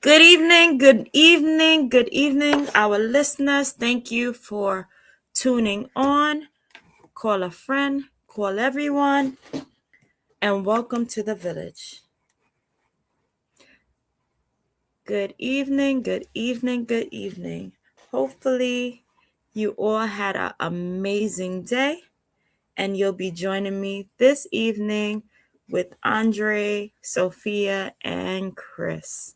Good evening, good evening, good evening, our listeners. Thank you for tuning on. Call a friend, call everyone, and welcome to the village. Good evening, good evening, good evening. Hopefully, you all had an amazing day, and you'll be joining me this evening with Andre, Sophia, and Chris.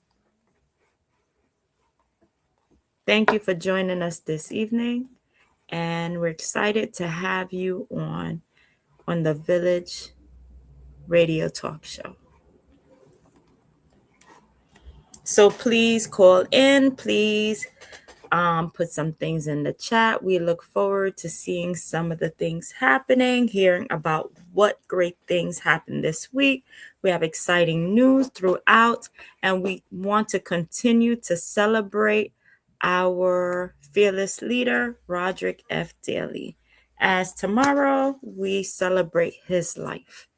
Thank you for joining us this evening. And we're excited to have you on the Village Radio Talk Show. So please call in, please put some things in the chat. We look forward to seeing some of the things happening, hearing about what great things happened this week. We have exciting news throughout, and we want to continue to celebrate our fearless leader, Roderick F. Daly, as tomorrow we celebrate his life.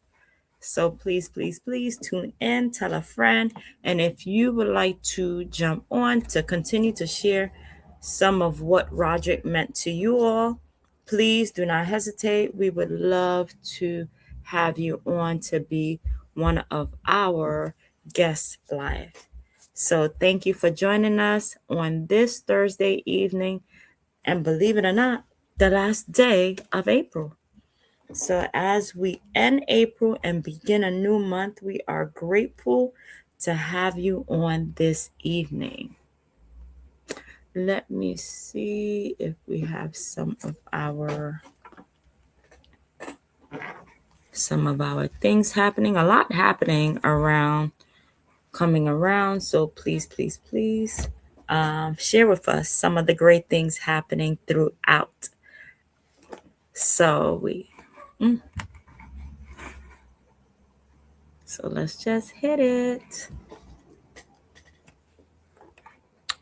So please, please, please tune in, tell a friend. And if you would like to jump on to continue to share some of what Roderick meant to you all, please do not hesitate. We would love to have you on to be one of our guests live. So thank you for joining us on this Thursday evening. And believe it or not, the last day of April. So, as we end April and begin a new month, we are grateful to have you on this evening. Let me see if we have some of our things happening. A lot happening coming around. So please, please, please share with us some of the great things happening throughout. So So let's just hit it.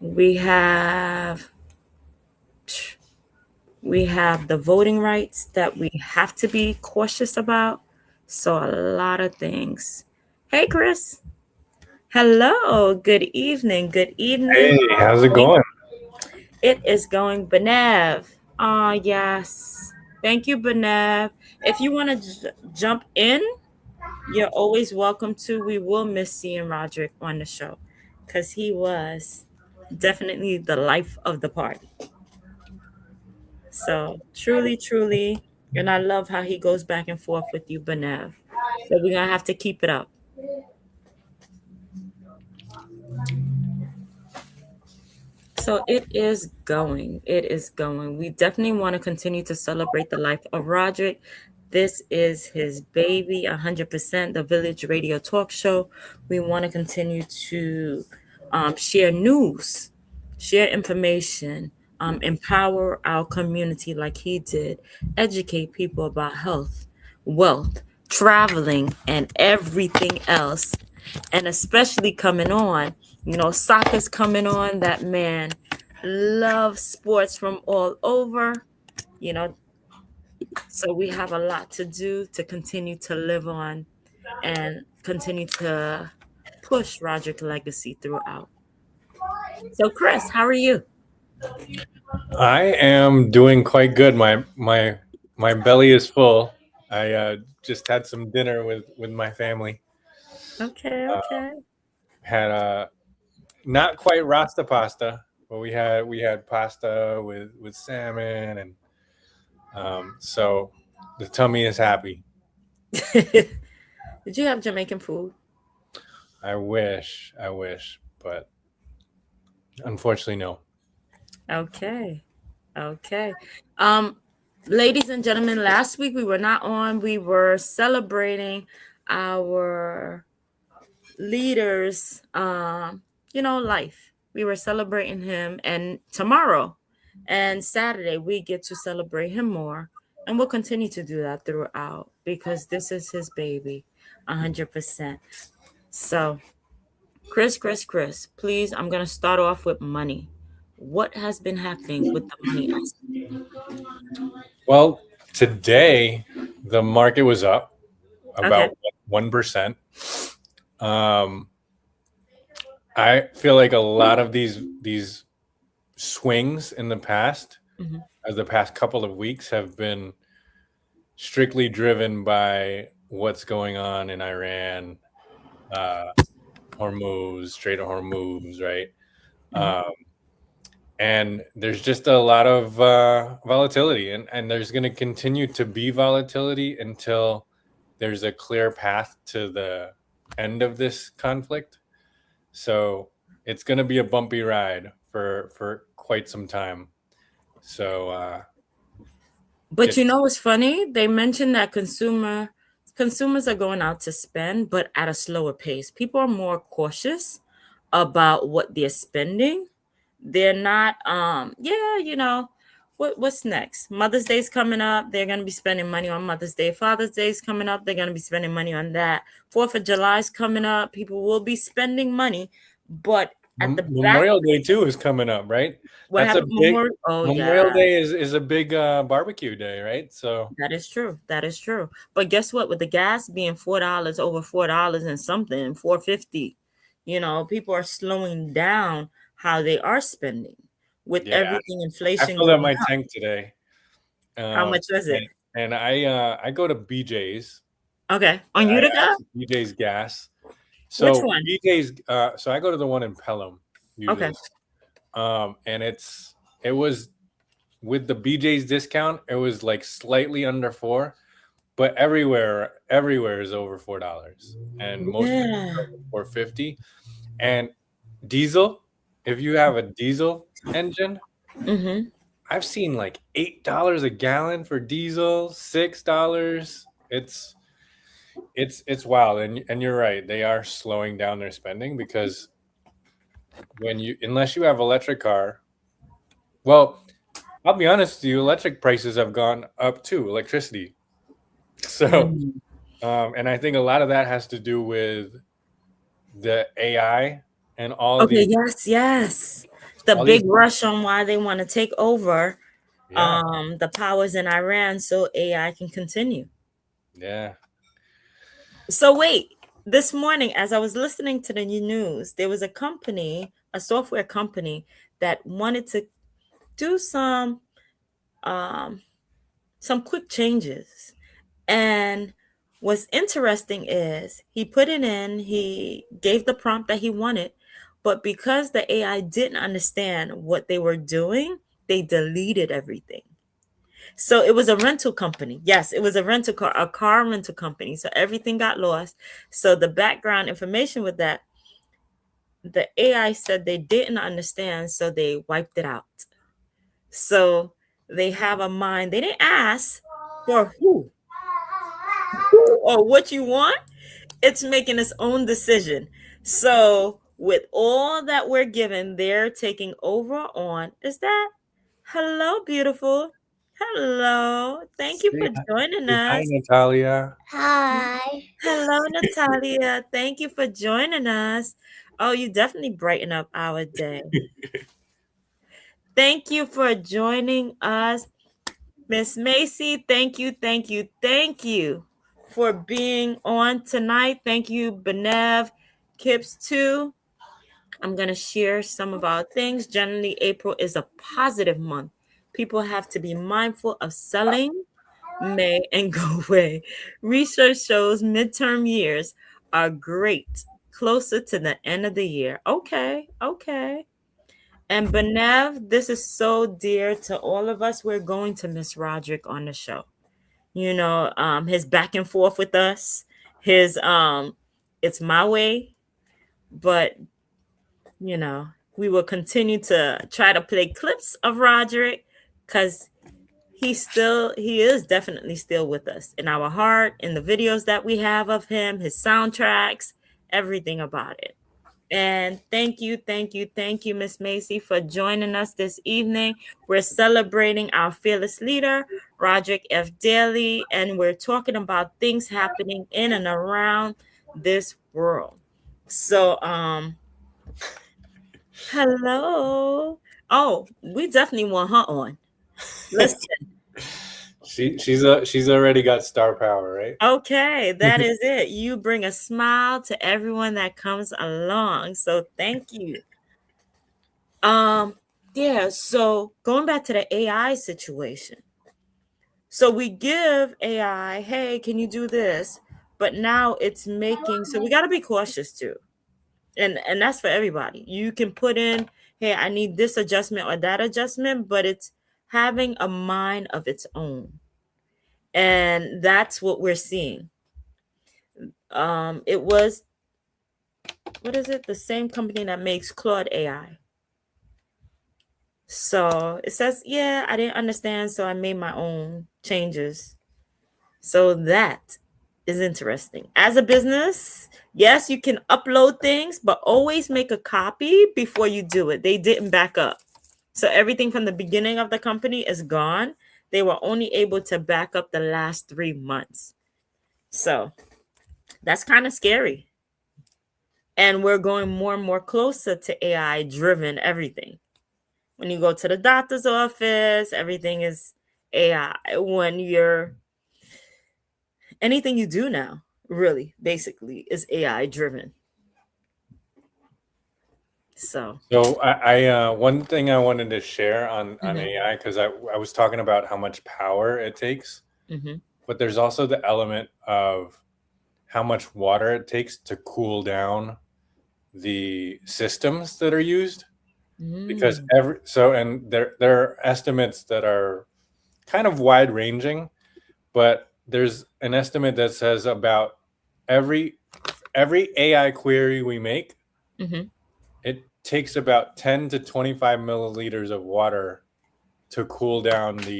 We have the voting rights that we have to be cautious about. So a lot of things. Hey, Chris. Hello. Good evening. Good evening. Hey, how's it going? It is going Benev. Oh, yes. Thank you, Benev. If you want to jump in, you're always welcome to. We will miss seeing Roderick on the show because he was definitely the life of the party. So truly, truly, and I love how he goes back and forth with you, Benev. So we're gonna have to keep it up. So it is going. It is going. We definitely want to continue to celebrate the life of Roderick. This is his baby, 100%, the Village Radio Talk Show. We want to continue to share news, share information, empower our community like he did, educate people about health, wealth, traveling, and everything else. And especially coming on, soccer's coming on. That man loves sports from all over, you know. So we have a lot to do to continue to live on and continue to push Roderick's legacy throughout. So, Chris, how are you? I am doing quite good. My belly is full. I just had some dinner with my family. Okay, Uh, okay. had not quite rasta pasta, but we had pasta with salmon, and so the tummy is happy. Did you have Jamaican food? I wish, but unfortunately, no. Okay. Okay. Ladies and gentlemen, last week we were not on. We were celebrating our leaders life. We were celebrating him, and tomorrow and Saturday we get to celebrate him more, and we'll continue to do that throughout because this is his baby, 100%. So Chris, please, I'm going to start off with money. What has been happening with the money aspect? Well, today the market was up Okay. about 1%. Um, I feel like a lot of these swings in the past, Mhm. as the past couple of weeks, have been strictly driven by what's going on in Iran, uh, Hormuz, Strait of Hormuz, right? Mhm. Um, and there's just a lot of volatility, and there's going to continue to be volatility until there's a clear path to the end of this conflict. So it's going to be a bumpy ride for quite some time. So But you it's know what's funny? They mentioned that consumers are going out to spend, but at a slower pace. People are more cautious about what they're spending. They're not yeah, what's next? Mother's Day's coming up. They're gonna be spending money on Mother's Day. Father's Day's coming up. They're gonna be spending money on that. 4th of July's coming up. People will be spending money, but at the back, Memorial Day too is coming up, right? what That's a happened big Memorial? Oh Memorial yeah. Day is a big barbecue day, right? So That is true. That is true. But guess what? With the gas being $4, over $4 and something, 4.50, people are slowing down how they are spending with yeah, everything I inflation filled up going my up. tank today. How much was it? And I go to BJ's. Okay. On I Utica? asked BJ's gas. Which So one? BJ's so I go to the one in Pelham Okay. usually. And it was with the BJ's discount, it was like slightly under 4, but everywhere is over $4. And most places Yeah. are over 4.50. And diesel, if you have a diesel engine, Mm-hmm. I've seen like $8 a gallon for diesel, $6. It's wild, and you're right. They are slowing down their spending because unless you have electric car, well, I'll be honest with you, electric prices have gone up too, electricity. So, Mm. and I think a lot of that has to do with the AI and Okay, yes, yes. The all these big rush on why they want to take over yeah, the powers in Iran so AI can continue. yeah. So wait, this morning as I was listening to the news, there was a company, a software company that wanted to do um some quick changes. And what's interesting is he put it in, he gave the prompt that he wanted, but because the AI didn't understand what they were doing, they deleted everything. So it was a rental company. Yes, it was a car rental company. So everything got lost. So the background information with that, the AI said they didn't understand, so they wiped it out. So they have a mind. They didn't ask for who or what you want. It's making its own decision. So with all that we're given, they're taking over on. Is that hello, beautiful? Hello. Thank you Say for hi, joining say hi, us. Natalia. Hi. Hello, Natalia. Thank you for joining us. Oh, you definitely brighten up our day. Thank you for joining us, Miss Macy. Thank you, thank you, thank you for being on tonight. Thank you, Benev, Kips too. I'm going to share some of our things. Generally, April is a positive month. People have to be mindful of selling May and go away. Research shows midterm years are great closer to the end of the year. Okay, okay. And Benev, this is so dear to all of us. We're going to miss Roderick on the show. His back and forth with us, his it's my way, but we will continue to try to play clips of Roderick because he is definitely still with us in our heart, in the videos that we have of him, his soundtracks, everything about it. And thank you, Miss Macy, for joining us this evening. We're celebrating our fearless leader, Roderick F. Daly, and we're talking about things happening in and around this world. So, hello. Oh, we definitely want her on. Listen, She's already got star power, right? Okay, that is it. You bring a smile to everyone that comes along. So thank you. Yeah, so going back to the AI situation. So we give AI, hey, can you do this? But now it's making, so we got to be cautious too. And that's for everybody. You can put in, hey, I need this adjustment or that adjustment, but it's having a mind of its own. And that's what we're seeing. It was, what is it? The same company that makes Claude AI. So it says, yeah, I didn't understand, so I made my own changes. So that is interesting. As a business, yes, you can upload things, but always make a copy before you do it. They didn't back up. So everything from the beginning of the company is gone. They were only able to back up the last 3 months. So that's kind of scary. And we're going more and more closer to AI driven everything. When you go to the doctor's office, everything is AI. When you're anything you do now, really, basically, is AI driven. So, one thing I wanted to share on Mhm. AI, because I was talking about how much power it takes, Mhm. but there's also the element of how much water it takes to cool down the systems that are used. Because Mm. there are estimates that are kind of wide ranging, but there's an estimate that says about every AI query we make, Mhm. it takes about 10 to 25 milliliters of water to cool down to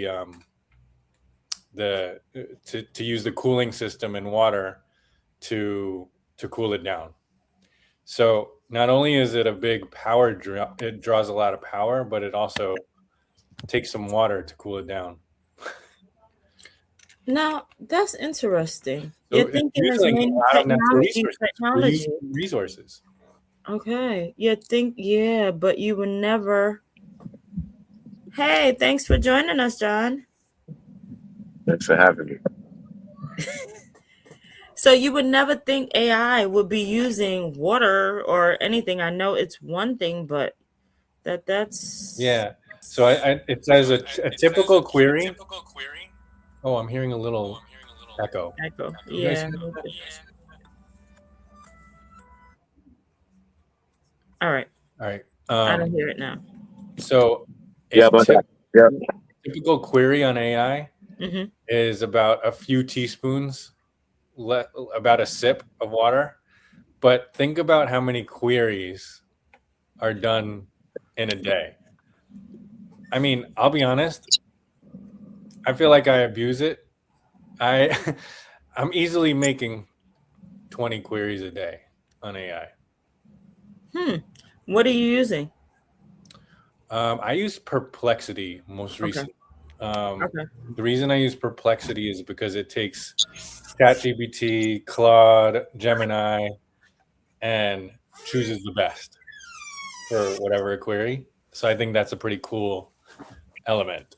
use the cooling system in water to cool it down. So not only is it a big power draw, it draws a lot of power, but it also takes some water to cool it down. Now, that's interesting. So You're it's thinking there's using a many lot of natural resources, technology. reusing resources. Okay. Yeah, but you would never. Hey, thanks for joining us, John. Thanks for having me. So you would never think AI would be using water or anything. I know it's one thing, but that's Yeah. So it says a typical query. Oh, I'm hearing a little echo. echo. You guys Yeah. hear me that? too. All right. All right. I don't hear it now. So Yeah, a about that. Yeah. typical query on AI Mm-hmm. is about a few teaspoons, about a sip of water. But think about how many queries are done in a day. I mean, I'll be honest. I feel like I abuse it. I I'm easily making 20 queries a day on AI. What are you using? I use Perplexity most Okay. recently. Um, Okay. the reason I use Perplexity is because it takes ChatGPT, Claude, Gemini, and chooses the best for whatever query. So I think that's a pretty cool element.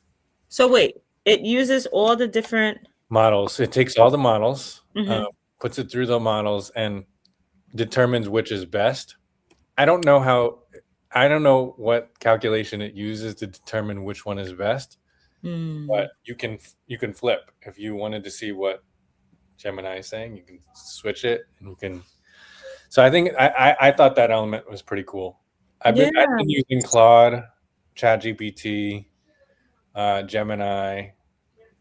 So wait, it uses all the different. Models. It takes all the models, Mm-hmm. puts it through the models, and determines which is best. I don't know how. I don't know what calculation it uses to determine which one is best, Mm. but you can flip if you wanted to see what Gemini is saying. You can switch it, and you can. So I think I thought that element was pretty cool. Yeah. I've been using Claude, ChatGPT, Gemini,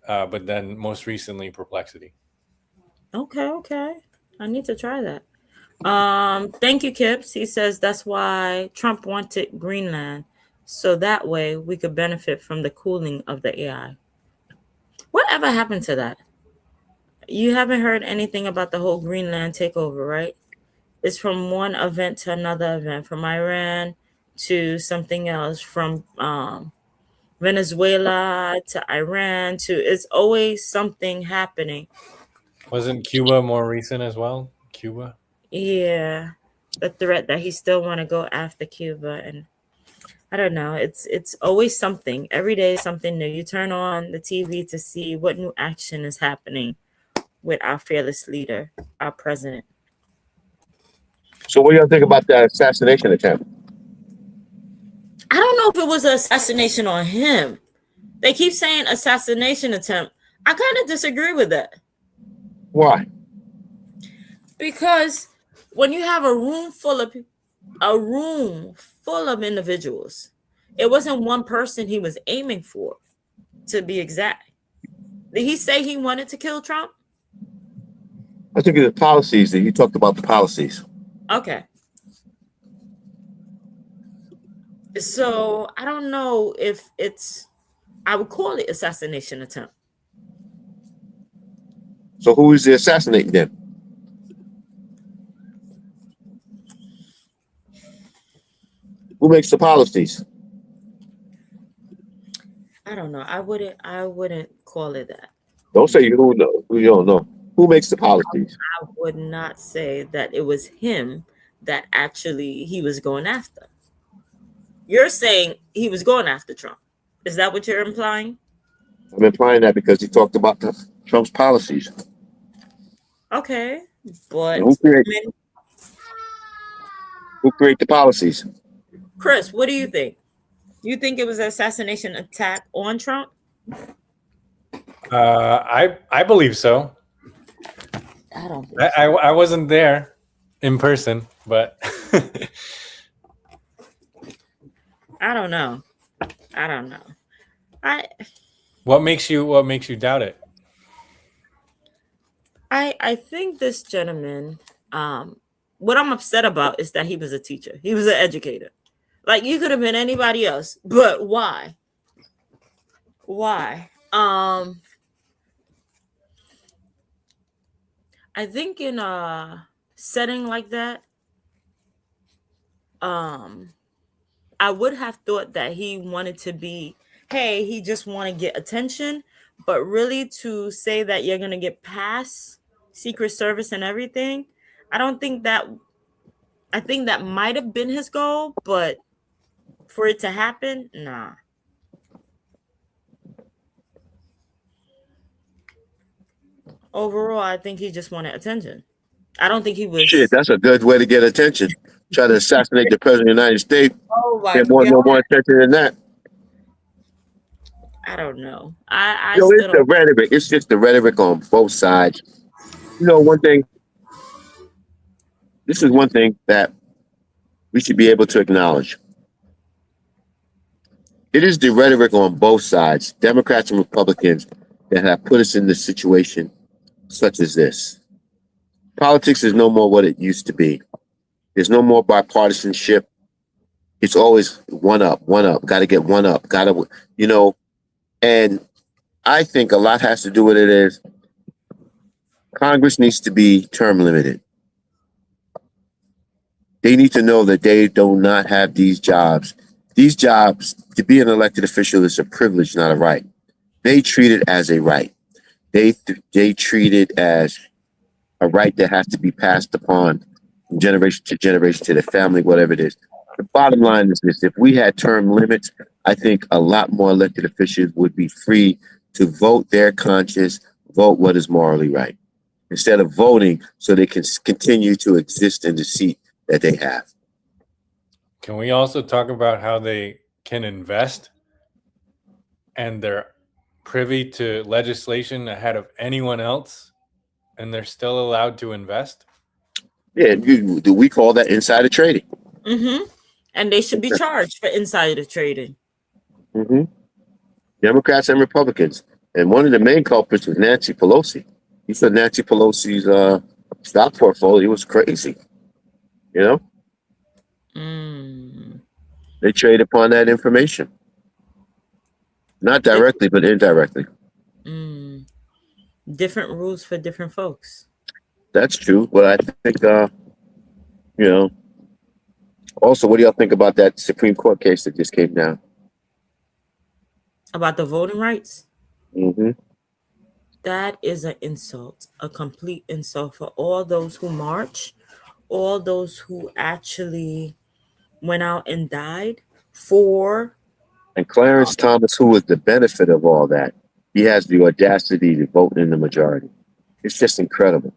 but then most recently Perplexity. Okay. I need to try that. Thank you, Kips. He says that's why Trump wanted Greenland, so that way we could benefit from the cooling of the AI. Whatever happened to that? You haven't heard anything about the whole Greenland takeover, right? It's from one event to another event, from Iran to something else, from Venezuela to Iran to it's always something happening. Wasn't Cuba more recent as well? Cuba? Yeah, the threat that he still want to go after Cuba, and I don't know. It's always something. Every day is something new. You turn on the TV to see what new action is happening with our fearless leader, our president. So what do y'all think about that assassination attempt? I don't know if it was an assassination on him. They keep saying assassination attempt. I kind of disagree with that. Why? Because when you have a room full of individuals, it wasn't one person he was aiming for, to be exact. Did he say he wanted to kill Trump? I think it's the policies that he talked about the policies. Okay. So I don't know if I would call it assassination attempt. So who is the assassinating then? Who makes the policies? I don't know. I wouldn't call it that. Don't say you don't know. You don't know. Who makes the policies? I would not say that it was him that actually he was going after. You're saying he was going after Trump. Is that what you're implying? I'm implying that because he talked about Trump's policies. Okay, but And who create the policies? Chris, what do you think? You think it was an assassination attack on Trump? I believe so. I don't think I wasn't there in person, but I don't know. I don't know. what makes you doubt it? I think this gentleman, what I'm upset about is that he was a teacher. He was an educator. Like, you could have been anybody else, but why? Why? I think in a setting like that, I would have thought that he wanted to be, hey, he just want to get attention, but really to say that you're going to get past Secret Service and everything, I think that might have been his goal, but for it to happen, nah. Overall, I think he just wanted attention. I don't think he was. Shit, that's a good way to get attention. Try to assassinate the president of the United States. Oh my Get God. no more attention than that. I don't know. I Yo, still it's the don't. rhetoric. It's just the rhetoric on both sides. You know, one thing. This is one thing that we should be able to acknowledge. It is the rhetoric on both sides, Democrats and Republicans, that have put us in this situation such as this. Politics is no more what it used to be. There's no more bipartisanship. It's always one up, got to get one up, and I think a lot has to do with it is Congress needs to be term limited. They need to know that they do not have these jobs. These jobs, to be an elected official, is a privilege, not a right. They treat it as a right. They treat it as a right that has to be passed upon from generation to the family, whatever it is. The bottom line is this: if we had term limits, I think a lot more elected officials would be free to vote their conscience, vote what is morally right, instead of voting so they can continue to exist in the seat that they have. Can we also talk about how they can invest and they're privy to legislation ahead of anyone else and they're still allowed to invest? Yeah, do we call that insider trading? Mm-hmm. And they should be charged for insider trading. Mm-hmm. Democrats and Republicans. And one of the main culprits was Nancy Pelosi. He said Nancy Pelosi's stock portfolio was crazy. You know? They trade upon that information. Not directly, but indirectly. Different rules for different folks. That's true. But I think, also, what do y'all think about that Supreme Court case that just came down? About the voting rights? Mm-hmm. That is an insult, a complete insult for all those who march, all those who actually went out and died for And Clarence Thomas, who was the benefit of all that, he has the audacity to vote in the majority. It's just incredible.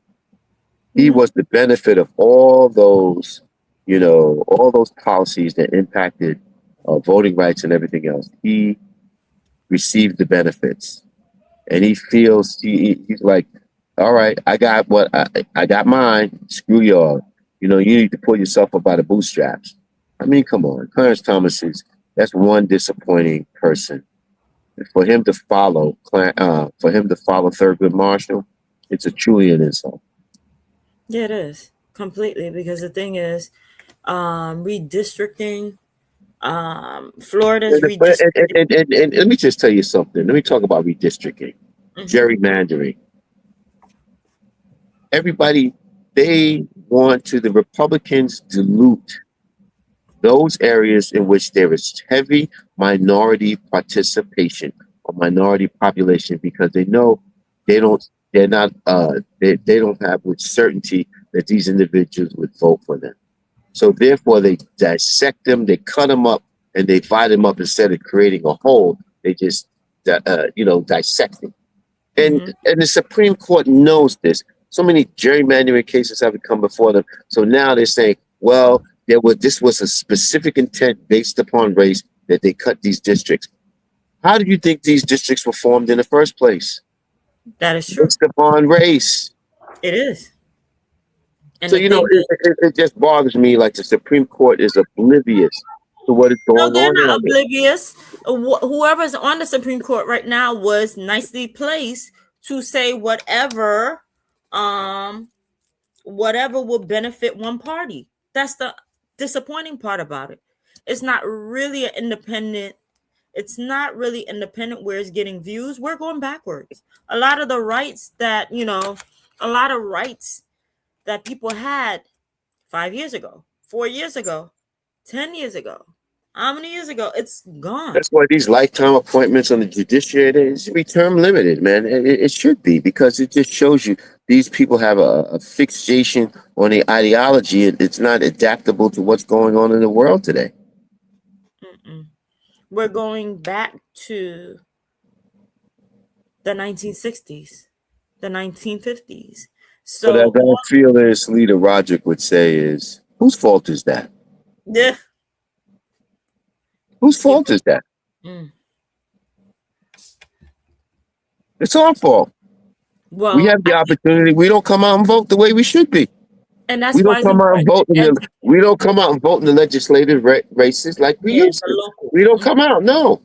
He was the benefit of all those, all those policies that impacted voting rights and everything else. He received the benefits, and he feels he's like, all right, I got what I got mine. Screw y'all. You need to pull yourself up by the bootstraps. I mean, come on, Clarence Thomas that's one disappointing person. For him to follow Thurgood Marshall, it's a truly an insult. Yeah, it is completely, because the thing is, redistricting, Florida's redistricting. And let me just tell you something. Let me talk about redistricting, gerrymandering. Everybody, the Republicans dilute those areas in which there is heavy minority participation or minority population, because they know they don't have with certainty that these individuals would vote for them. So therefore they dissect them, they cut them up, and they divide them up. Instead of creating a whole, they just dissect them. And the Supreme Court knows this. So many gerrymandering cases have come before them. So now they're saying, well, this was a specific intent based upon race that they cut these districts. How do you think these districts were formed in the first place? That is true. Based upon race. It is. And so, it just bothers me like the Supreme Court is oblivious to what is going on. No, they're not oblivious. Whoever's on the Supreme Court right now was nicely placed to say whatever will benefit one party. That's the disappointing part about it. It's not really independent where it's getting views. We're going backwards. A lot of rights that people had 5 years ago, 4 years ago, 10 years ago, how many years ago, it's gone. That's why these lifetime appointments on the judiciary should be term limited, man. It should be, because it just shows you these people have a fixation on the ideology. It's not adaptable to what's going on in the world today. We're going back to the 1960s, the 1950s. So but as I feel as Leader Roderick would say is, whose fault is that? Yeah. Whose fault is that? It's our fault. Well, we have the opportunity. We don't come out and vote the way we should be. And that's we why don't come out and vote. We don't come out and vote in the legislative races like we used to. We don't come out. No.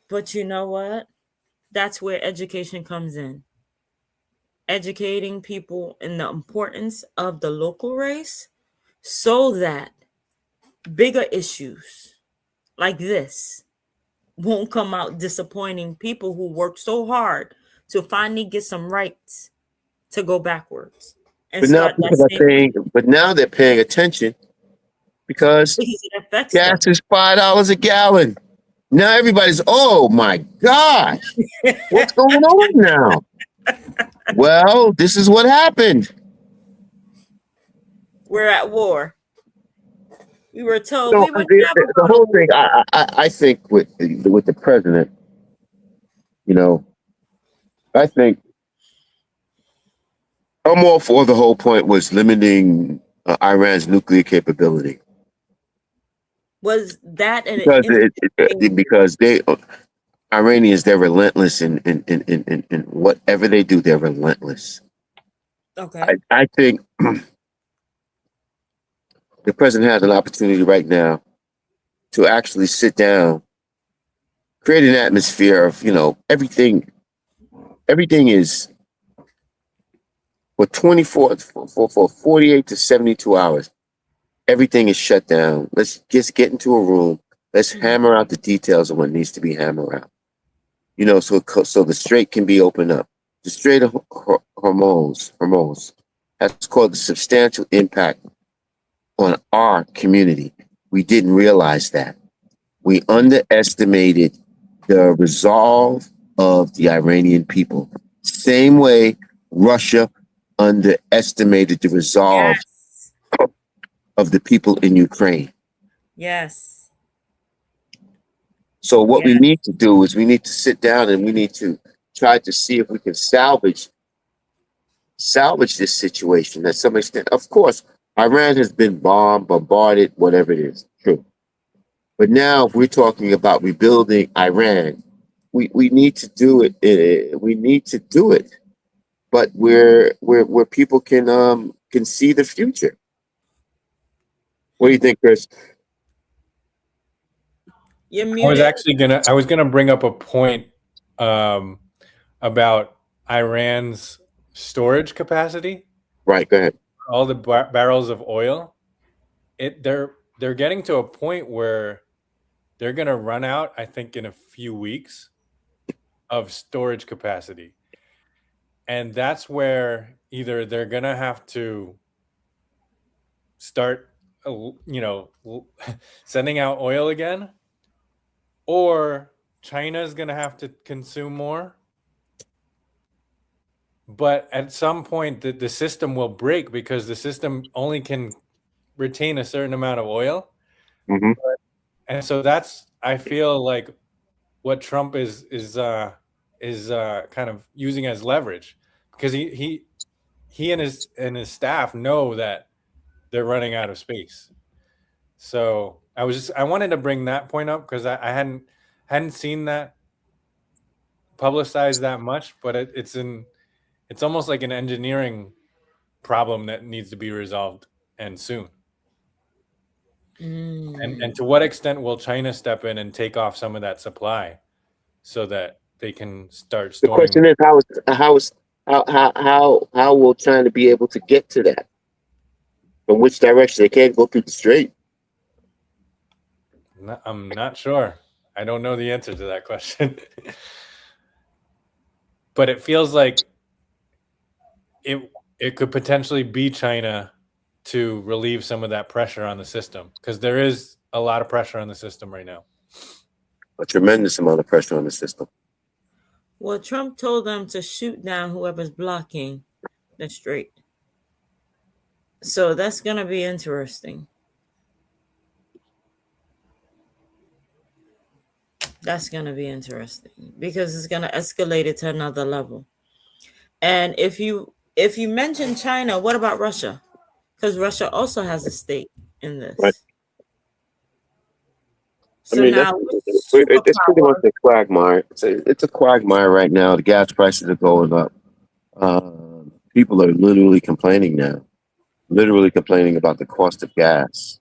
But you know what? That's where education comes in. Educating people in the importance of the local race, so that bigger issues like this won't come out disappointing people who work so hard to finally get some rights to go backwards. And but now they're paying attention because gas is $5 a gallon. Now everybody's, oh my gosh, what's going on now? Well, this is what happened. We're at war. We were told we would the whole thing. I think with the president, I think I'm all for the whole point was limiting Iran's nuclear capability. Was that because Iranians, they're relentless in whatever they do, they're relentless. Okay. I think the president has an opportunity right now to actually sit down, create an atmosphere of, everything is for 48 to 72 hours. Everything is shut down. Let's just get into a room. Let's hammer out the details of what needs to be hammered out. So the strait can be opened up. The Strait of Hormuz has caused a substantial impact on our community. We didn't realize that. We underestimated the resolve of the Iranian people. Same way Russia underestimated the resolve of the people in Ukraine. Yes. So what we Yes. need to do is we need to sit down and we need to try to see if we can salvage this situation to some extent. Of course, Iran has been bombed, bombarded, whatever it is. True. But now, if we're talking about rebuilding Iran, we need to do it. We need to do it, but where people can see the future. What do you think, Chris? You're I was muted. actually gonna bring up a point about Iran's storage capacity. Right. Go ahead. All the barrels of oil. They're getting to a point where they're gonna run out. I think in a few weeks of storage capacity, and that's where either they're gonna have to start, sending out oil again, or China's gonna have to consume more. But at some point, the system will break because the system only can retain a certain amount of oil. Mhm. And so that's, I feel like, what Trump is kind of using as leverage, because he and his staff know that they're running out of space. So I wanted to bring that point up because I hadn't seen that publicized that much, but it's almost like an engineering problem that needs to be resolved, and soon. And to what extent will China step in and take off some of that supply so that they can start The storing? question is how will China be able to get to that? From which direction? They can't go through the strait. I'm not sure. I don't know the answer to that question. But it feels like it could potentially be China to relieve some of that pressure on the system, because there is a lot of pressure on the system right now. A tremendous amount of pressure on the system. Well, Trump told them to shoot down whoever's blocking the strait. So that's going to be interesting. That's going to be interesting because it's going to escalate it to another level. And if you mention China, what about Russia? Because Russia also has a stake in this. Right. So now it's pretty much superpower. a quagmire. It's a quagmire right now. The gas prices are going up. People are literally complaining now. Literally complaining about the cost of gas.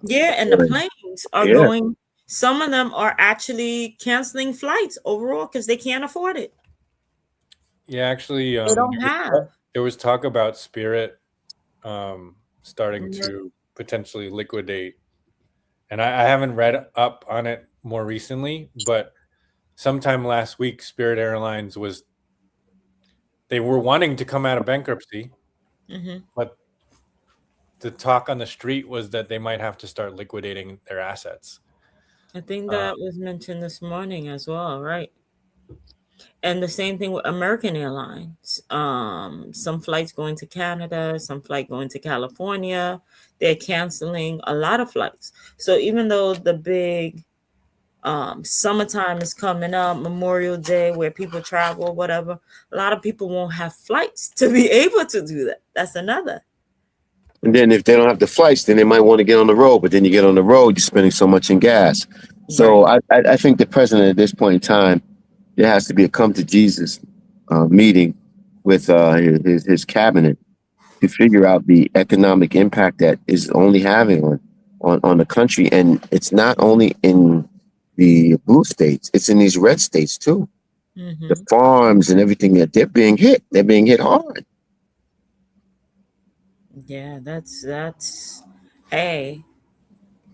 Yeah, and the planes are Yeah. going. Some of them are actually canceling flights overall because they can't afford it. Yeah, actually, They don't have. there was talk about Spirit starting to potentially liquidate, and I haven't read up on it more recently, but sometime last week, Spirit Airlines they were wanting to come out of bankruptcy, but the talk on the street was that they might have to start liquidating their assets. I think that was mentioned this morning as well, right? And the same thing with American Airlines. Some flights going to Canada, some flight going to California. They're canceling a lot of flights. So even though the big summertime is coming up, Memorial Day, where people travel, whatever, a lot of people won't have flights to be able to do that. That's another. And then if they don't have the flights, then they might want to get on the road. But then you get on the road, you're spending so much in gas. So I think the president at this point in time, there has to be a come to Jesus meeting with his cabinet to figure out the economic impact that is only having on the country. And it's not only in the blue states, it's in these red states too. The farms and everything that they're being hit hard. Yeah, that's hey.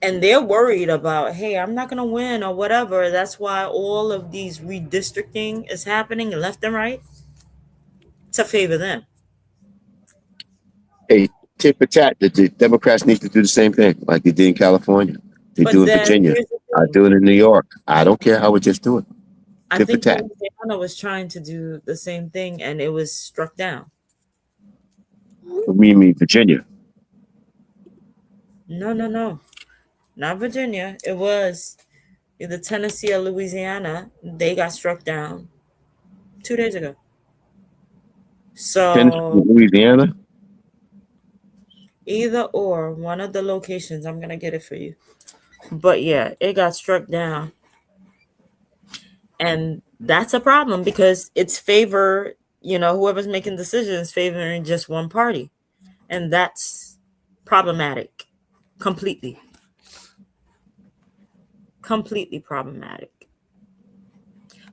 And they're worried about, hey, I'm not going to win or whatever. That's why all of these redistricting is happening left and right to favor them. Hey, tit for tat, the Democrats need to do the same thing like they did in California. They do in Virginia. I do it in New York. I don't care how we just do it. I think Louisiana was trying to do the same thing and it was struck down. We mean Virginia. No. Not Virginia. It was either Tennessee or Louisiana. They got struck down 2 days ago. Tennessee, So Louisiana. either or, one of the locations, I'm gonna get it for you. But yeah, it got struck down. And that's a problem because it's whoever's making decisions favoring just one party. And that's problematic. Completely. Completely problematic.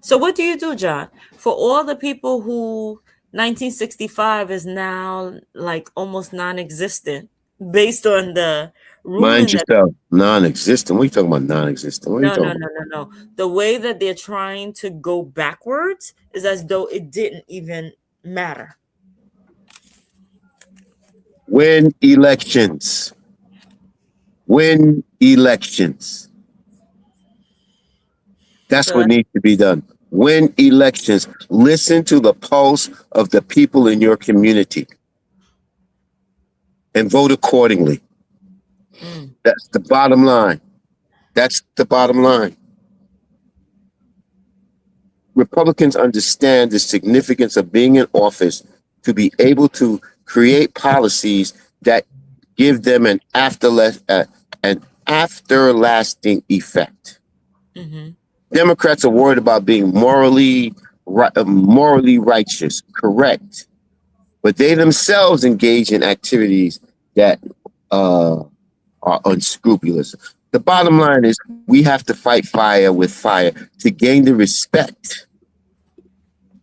So what do you do, John? For all the people who 1965 is now like almost non-existent based on the Mind ruling that yourself, non-existent. What are you talking about, non-existent? What are you no, talking no, about? no, no, no. The way that they're trying to go backwards is as though it didn't even matter. Win elections. Win elections. That's So what needs to be done. Win elections. Listen to the pulse of the people in your community and vote accordingly. That's the bottom line. That's the bottom line. Republicans understand the significance of being in office to be able to create policies that give them an afterlasting effect. Democrats are worried about being morally righteous, correct, but they themselves engage in activities that are unscrupulous. The bottom line is we have to fight fire with fire to gain the respect,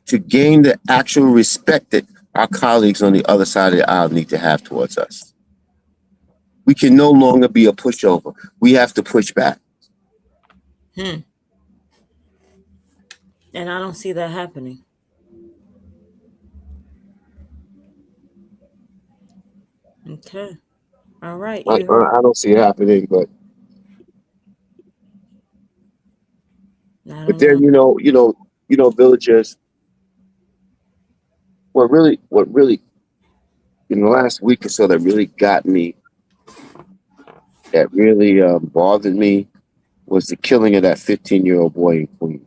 to gain the actual respect that our colleagues on the other side of the aisle need to have towards us. We can no longer be a pushover. We have to push back. And I don't see that happening. Okay. All right. I don't see it happening, but then villagers. What really in the last week or so that really got me, that really bothered me, was the killing of that 15-year-old boy in Queens.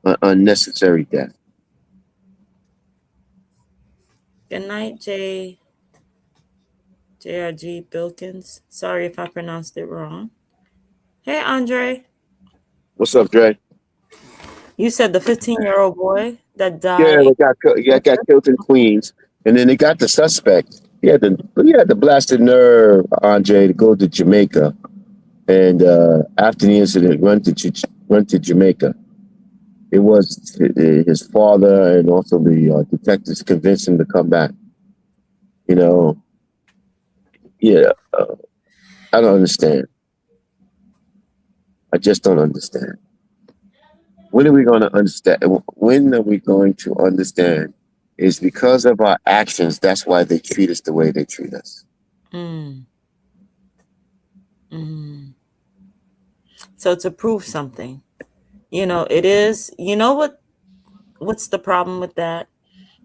An unnecessary death. Good night, JRG Bilkins. Sorry if I pronounced it wrong. Hey, Andre. What's up, Dre? You said the 15-year-old boy that Yeah, died. they got killed in Queens, and then they got the suspect. He had the blasted nerve, Andre, to go to Jamaica, and after the incident, run to Jamaica. It was his father and also the detectives convinced him to come back. I don't understand. I just don't understand. When are we going to understand? When are we going to understand? Is because of our actions. That's why they treat us the way they treat us. So to prove something, it is. You know what's the problem with that?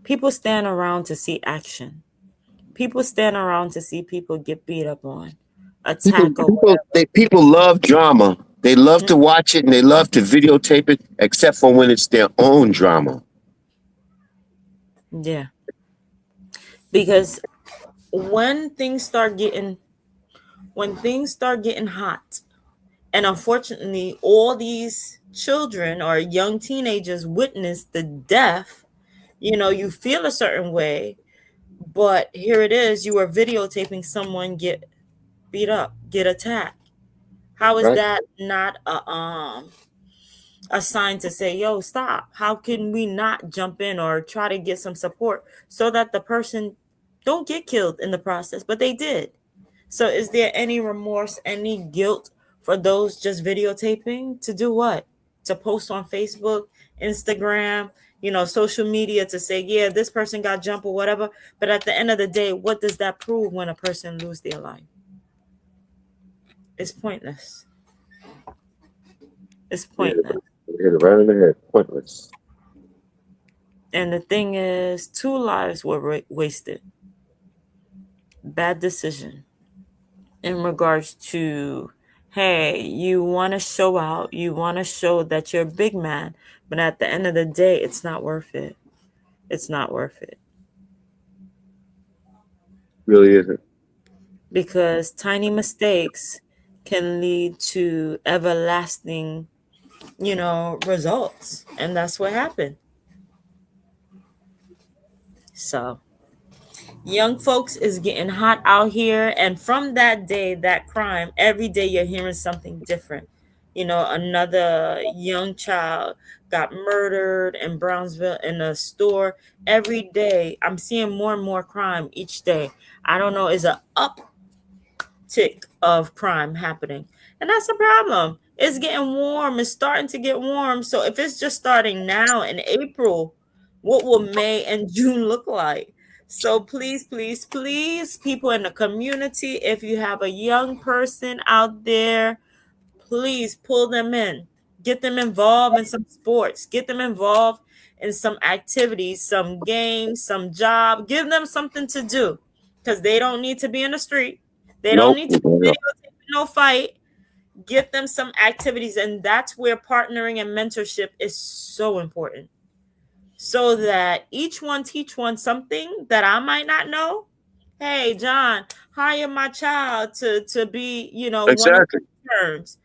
People stand around to see action. People stand around to see people get beat up on, attack or whatever. People love drama. They love to watch it and they love to videotape it, except for when it's their own drama. Yeah. Because when things start getting hot, and unfortunately all these children or young teenagers witness the death, you feel a certain way, but here it is, you are videotaping someone get beat up, get attacked. How is Right? that not a sign to say, yo, stop? How can we not jump in or try to get some support so that the person don't get killed in the process? But they did. So is there any remorse, any guilt for those just videotaping? To do what? To post on Facebook, Instagram, social media, to say, yeah, this person got jumped or whatever. But at the end of the day, what does that prove when a person lose their life? It's pointless. It's pointless. Hit it right in the head. Pointless. And the thing is, 2 lives were wasted. bad decision in regards to, hey, you want to show out, you want to show that you're a big man, but at the end of the day, it's not worth it. It's not worth it. Really isn't. Because tiny mistakes can lead to everlasting, results. And that's what happened. So, young folks is getting hot out here. And from that day, that crime, every day you're hearing something different. Another young child got murdered in Brownsville in a store. Every day, I'm seeing more and more crime each day. I don't know, is an uptick of crime happening. And that's a problem. It's getting warm. It's starting to get warm. So if it's just starting now in April, what will May and June look like? So please, please, please, people in the community, if you have a young person out there, please pull them in. Get them involved in some sports. Get them involved in some activities, some games, some job. Give them something to do because they don't need to be in the street. They don't need to be videotaping no fight. Get them some activities. And that's where partnering and mentorship is so important. So that each one teach one something that I might not know. Hey, John, hire my child to be, Exactly. one of the terms.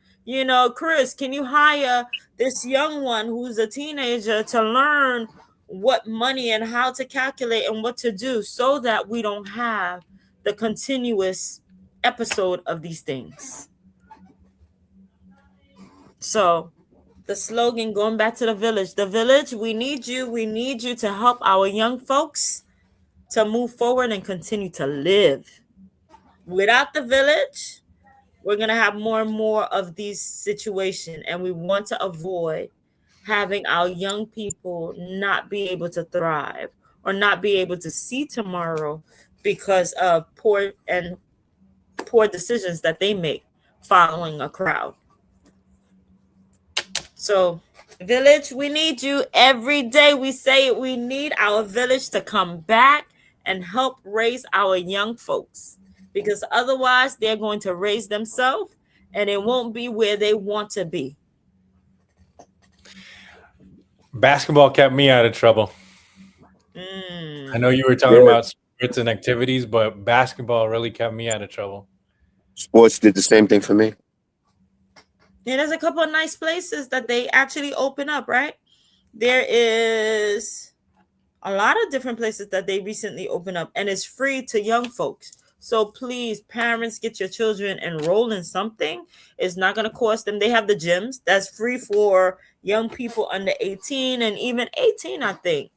Chris, can you hire this young one who's a teenager to learn what money and how to calculate and what to do so that we don't have the continuous episode of these things. So the slogan, going back to the village, we need you to help our young folks to move forward and continue to live. Without the village, we're going to have more and more of these situations, and we want to avoid having our young people not be able to thrive or not be able to see tomorrow because of poor decisions that they make following a crowd. So, village, we need you every day. We say we need our village to come back and help raise our young folks, because otherwise they're going to raise themselves and it won't be where they want to be. Basketball kept me out of trouble. I know you were talking about sports and activities, but basketball really kept me out of trouble. Sports did the same thing for me. And there's a couple of nice places that they actually open up, right? There is a lot of different places that they recently opened up, and it's free to young folks. So please, parents, get your children enrolled in something. It's not going to cost them. They have the gyms that's free for young people under 18 and even 18, I think.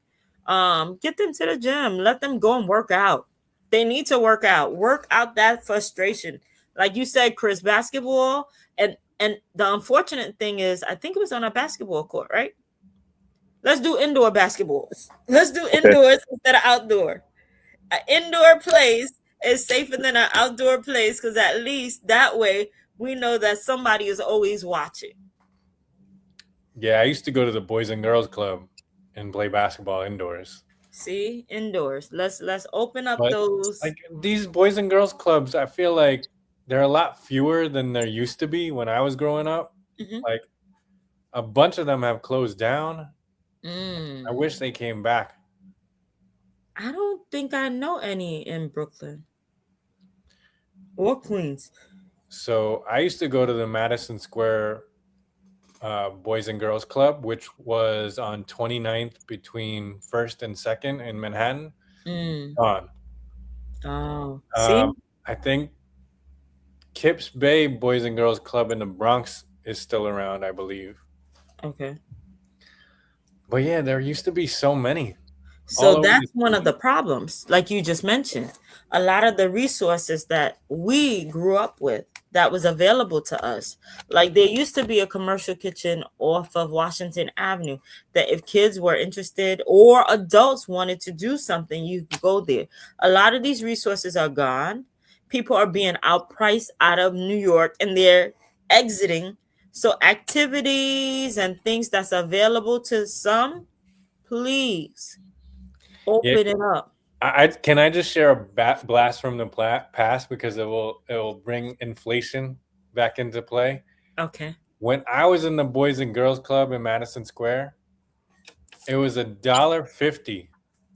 Get them to the gym. Let them go and work out. They need to work out that frustration. Like you said, Chris, basketball. And the unfortunate thing is, I think it was on a basketball court, right? Let's do indoor basketball. Let's do indoors instead of outdoor. An indoor place is safer than an outdoor place, because at least that way we know that somebody is always watching. Yeah, I used to go to the Boys and Girls Club and play basketball indoors. See, indoors. Let's open up But, those. like, these Boys and Girls Clubs, I feel like they're a lot fewer than there used to be when I was growing up. Mhm. Like, a bunch of them have closed down. Mm. I wish they came back. I don't think I know any in Brooklyn or Queens. So I used to go to the Madison Square Boys and Girls Club, which was on 29th between 1st and 2nd in Manhattan. Gone. Oh, see? I think Kips Bay Boys and Girls Club in the Bronx is still around, I believe. Okay. But yeah, there used to be so many. So that's one of the problems, like you just mentioned. A lot of the resources that we grew up with that was available to us. Like there used to be a commercial kitchen off of Washington Avenue that if kids were interested or adults wanted to do something, you could go there. A lot of these resources are gone. People are being outpriced out of New York and they're exiting. So activities and things that's available to some, please open it up. Can I just share a blast from the past because it will bring inflation back into play. Okay. When I was in the Boys and Girls Club in Madison Square, it was $1.50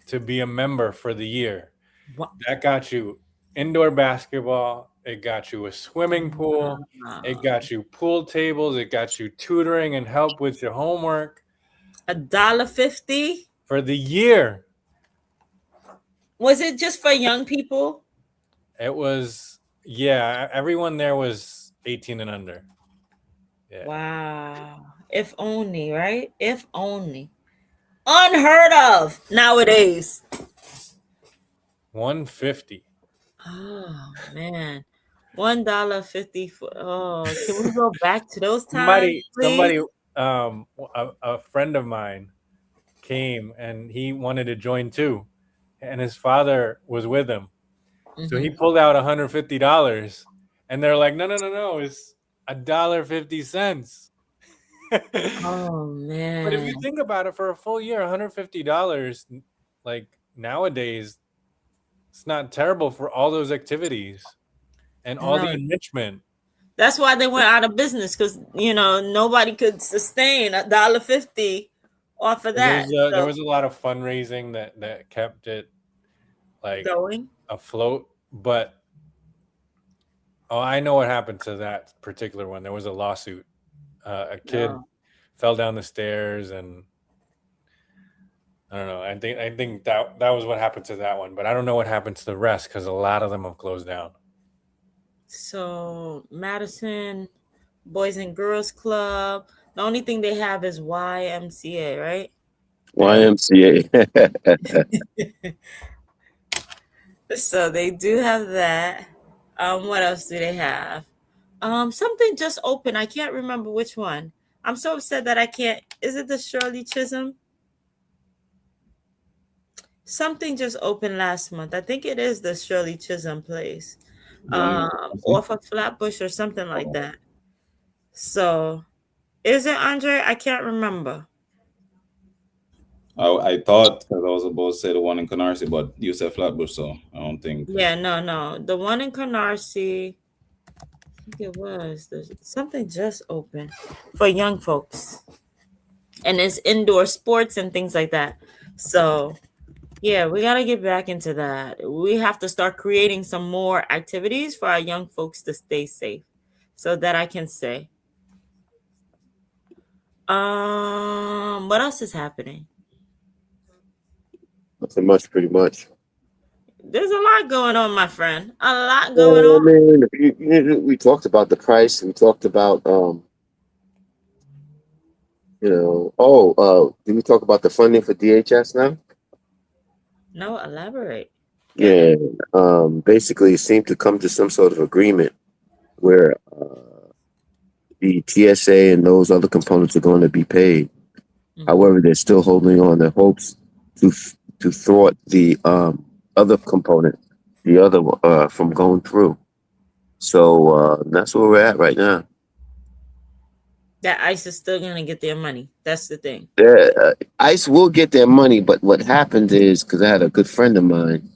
to be a member for the year. What? That got you indoor basketball. It got you a swimming pool. It got you pool tables. It got you tutoring and help with your homework $1.50? for the year. Was it just for young people? It was, yeah, everyone there was 18 and under. Yeah. Wow. If only, right? If only. Unheard of nowadays. $1.50. Oh man. $1.50 for can we go back to those times, Somebody, please? a friend of mine came and he wanted to join too, and his father was with him. So he pulled out $150, and they're like, no, it's $1.50. Oh But if man. you think about it, for a full year, $150, like nowadays, it's not terrible for all those activities and all the No. enrichment. That's why they went out of business, because nobody could sustain $1.50 off of that. There was a lot of fundraising that kept it like Going. afloat. But I know what happened to that particular one. There was a lawsuit. A kid fell down the stairs, and I don't know. I think that was what happened to that one, but I don't know what happened to the rest because a lot of them have closed down. So Madison Boys and Girls Club. The only thing they have is YMCA, right? YMCA. So they do have that. What else do they have? Something just opened. I can't remember which one. I'm so upset that I can't. Is it the Shirley Chisholm? Something just opened last month. I think it is the Shirley Chisholm place. Off of Flatbush or something like that. So is it, Andre? I can't remember. I thought, because I was about to say the one in Canarsie, but you said Flatbush, so I don't think. Yeah, no. The one in Canarsie, I think it was. Something just opened for young folks. And it's indoor sports and things like that. So, yeah, we got to get back into that. We have to start creating some more activities for our young folks to stay safe. So that I can say. What else is happening? Nothing much, pretty much. There's a lot going on, my friend. A lot going on. I mean, we talked about the price. We talked about, did we talk about the funding for DHS now? No, elaborate. Yeah. Basically, it seemed to come to some sort of agreement where the TSA and those other components are going to be paid. However, they're still holding on their hopes to thwart the other component, the other from going through. So that's where we're at right now. That ICE is still gonna get their money. That's the thing. ICE will get their money, but what happens is, because I had a good friend of mine,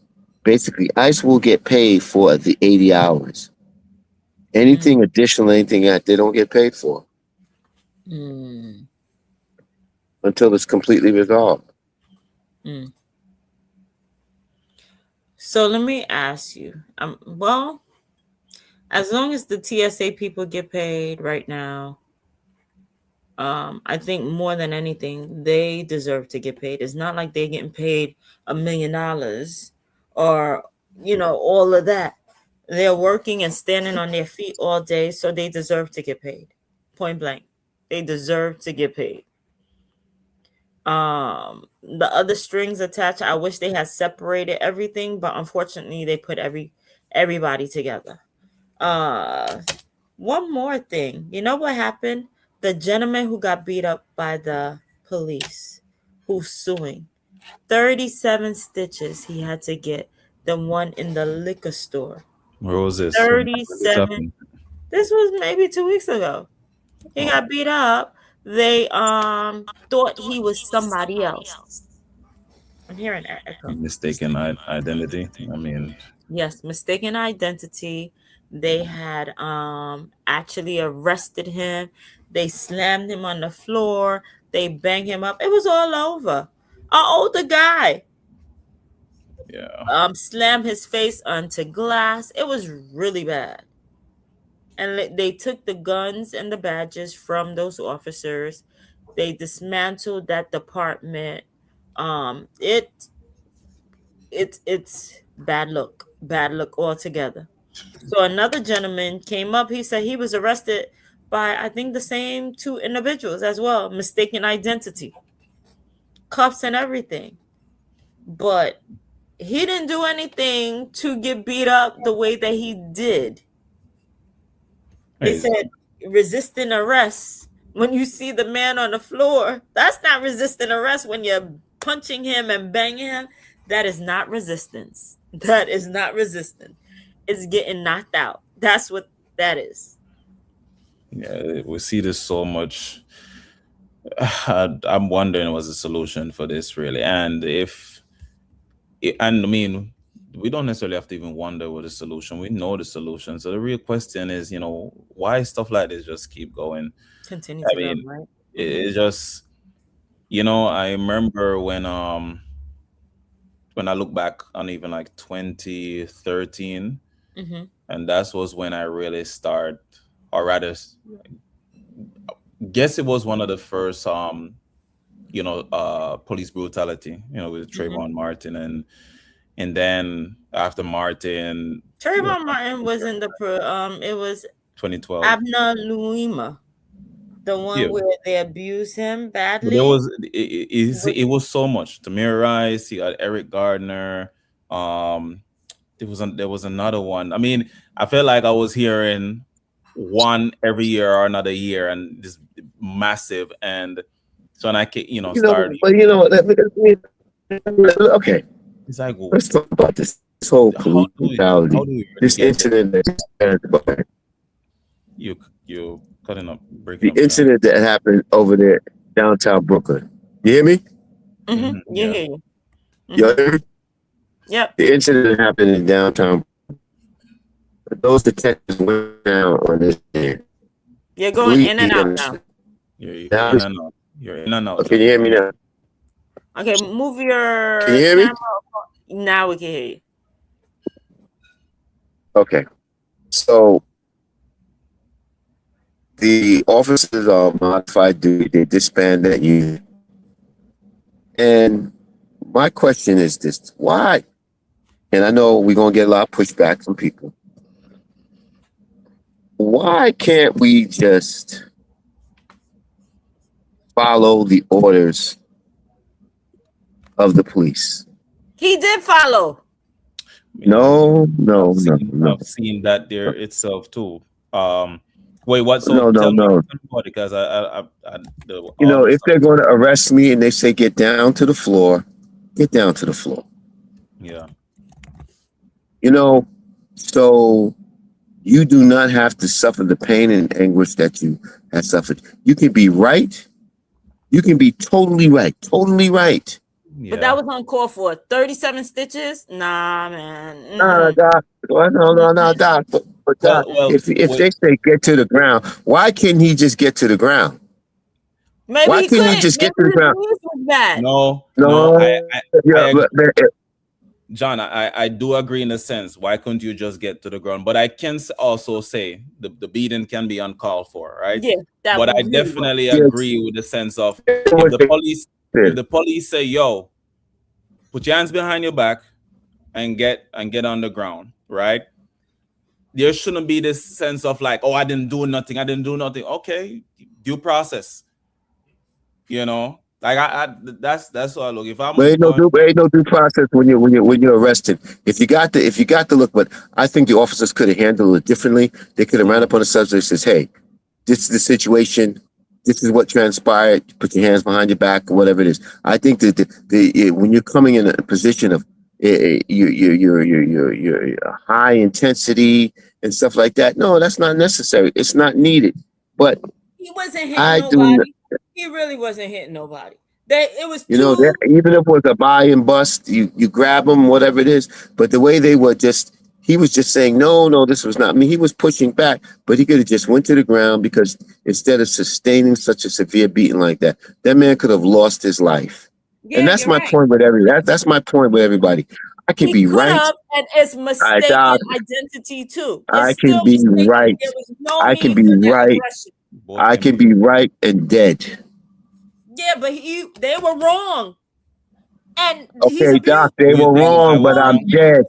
basically ICE will get paid for the 80 hours. Anything additional, anything that they don't get paid for until it's completely resolved. So let me ask you. Well, as long as the TSA people get paid right now, I think more than anything, they deserve to get paid. It's not like they're getting paid $1 million or all of that. They're working and standing on their feet all day, so they deserve to get paid. Point blank. They deserve to get paid. The other strings attached, I wish they had separated everything, but unfortunately they put everybody together. One more thing. You know what happened? The gentleman who got beat up by the police, who's suing, 37 stitches he had to get. The one in the liquor store. Where was this? 37. This was maybe 2 weeks ago. He got beat up. They thought he was somebody else. I'm hearing an echo. Mistaken identity. I mean, Yes, mistaken identity. They had actually arrested him. They slammed him on the floor. They banged him up. It was all over. An older guy yeah. slammed his face onto glass. It was really bad. And they took the guns and the badges from those officers. They dismantled that department. It's bad look altogether. So another gentleman came up. He said he was arrested by, I think, the same two individuals as well, mistaken identity, cuffs and everything. But he didn't do anything to get beat up the way that he did. They Hey, said resisting arrest. When you see the man on the floor, that's not resisting arrest. When you're punching him and banging him, that is not resistance. That is not resistance. It's getting knocked out. That's what that is. yeah, we see this so much. I'm wondering what's the solution for this really, and I mean, we don't necessarily have to even wonder what the solution. We know the solution. So the real question is, why stuff like this just keep going? Continue I to go, mean, right? it just, I remember when I look back on even like 2013, Mm-hmm. and that was when I really start, or rather, guess it was one of the first police brutality, with Trayvon Martin, and then after Martin, Trayvon Martin was in the it was 2012. Abner Louima, the one Yeah. where they abused him But badly. there was it was so much. Tamir Rice, you got Eric Gardner. There was another one. I mean, I felt like I was hearing one every year or another year, and this massive. And so when I started, But okay, it's like, let's talk about this whole police brutality. This incident that you cutting up, breaking the up. incident that happened over there downtown Brooklyn. You hear me? Mm-hmm. Yeah. You. You hear me? Yep. The incident that happened in downtown. Those detectives went down on this day. You're going in and out now. You're in and out. You're in and out. Can you hear me now? Okay, move your Can you hear me? camera. Now we can hear you. Okay. So the officers are modified duty. They disband that unit. And my question is this: why? And I know we're gonna get a lot of pushback from people. Why can't we just follow the orders of the police? He did follow. No. I've seen that there itself too. Wait, what? So No. tell me about it, because if they're going to arrest me and they say get down to the floor, get down to the floor. Yeah. So you do not have to suffer the pain and anguish that you have suffered. You can be right. You can be totally right. Yeah. But that was uncalled for. 37 stitches? Nah, man. No, Doc. No, Doc. But Doc, if they say get to the ground, why can't he just get to the ground? Maybe Why he couldn't he couldn't. just get Maybe to the ground? his knees was bad. No. I agree. But John, I do agree in a sense. Why couldn't you just get to the ground? But I can also say the beating can be uncalled for, right? Yeah. But I really definitely Yes. agree with the sense of if the police say, yo, put your hands behind your back and get on the ground, right? There shouldn't be this sense of like, oh, I didn't do nothing. Okay, due process. Like that's what I look. If I'm ain't no due process when you're arrested. If you got the look, but I think the officers could have handled it differently. They could have ran up on the subject and says, "Hey, this is the situation. This is what transpired. Put your hands behind your back, or whatever it is." I think that when you're coming in a position of you're high intensity and stuff like that, no, that's not necessary. It's not needed. But he wasn't hitting nobody. He really wasn't hitting nobody. It was You know, two. even if it was a buy and bust, you grab them, whatever it is. But the way they were he was just saying, no, this was not me. He was pushing back, but he could have just went to the ground, because instead of sustaining such a severe beating like that, that man could have lost his life. Yeah, And that's you're my right. point with that's my point with everybody. I can He be could right. have, and it's mistaken Doc, identity too. I It's can still be mistaken. right. There was no I can need be for that right. aggression. Both I can be right and dead. Yeah, but they were wrong. And he's Okay, abused. Doc, they Do you were think I wrong, was but I'm wrong? dead.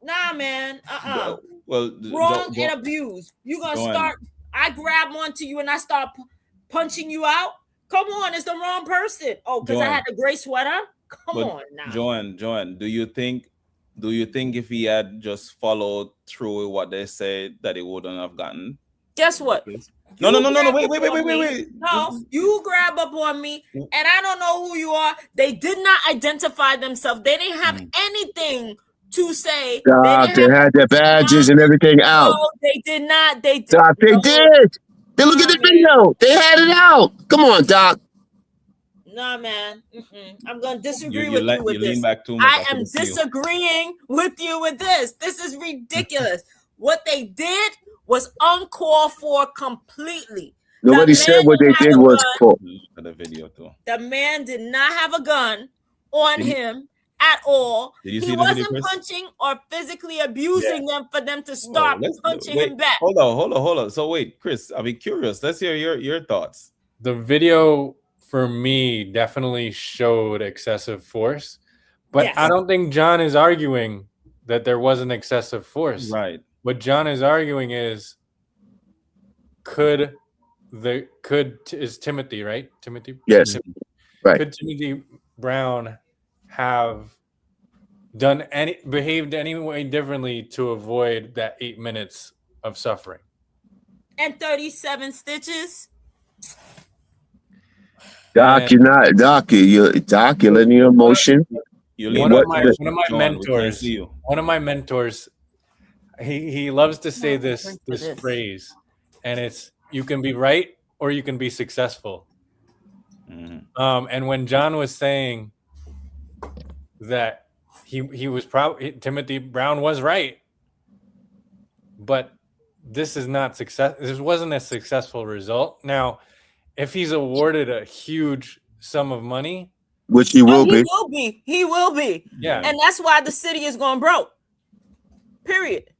Nah, man. Well, Wrong and abused. You gonna Joanne. start? I grab onto you and I start punching you out. Come on, it's the wrong person. Oh, because I Joanne. had the gray sweater. Come But on now. Joanne, do you think if he had just followed through with what they said, that he wouldn't have gotten? Guess what? No, You wait. grab up on me. No, you grab up on me, and I don't know who you are. They did not identify themselves. They didn't have anything to say. Doc, they had their badges and everything out. No, they did not. Doc, they did. They look at the video. They had it out. Come on, Doc. Nah, man. I'm gonna disagree You with you with this. lean back too much. I am disagreeing with you with this. This is ridiculous. What they did was uncalled for completely. Nobody said what they did was for the video too. The man did not have a gun on him at all. He wasn't punching or physically abusing them for them to start punching him back. Hold on. So wait, Chris, I'll be curious. Let's hear your thoughts. The video for me definitely showed excessive force, but Yes. I don't think John is arguing that there wasn't excessive force. Right. What John is arguing is, is Timothy, right? Timothy? Yes. Right. Could Timothy Brown have behaved any way differently to avoid that 8 minutes of suffering? And 37 stitches. Doc, you're not Doc. You're letting your emotion. One of my mentors, he loves to say this phrase, and it's, you can be right or you can be successful. And when John was saying that he was Timothy Brown was right, but this is not success. This wasn't a successful result. Now, if he's awarded a huge sum of money, which he will be. He will be. Yeah. And that's why the city is going broke. Period.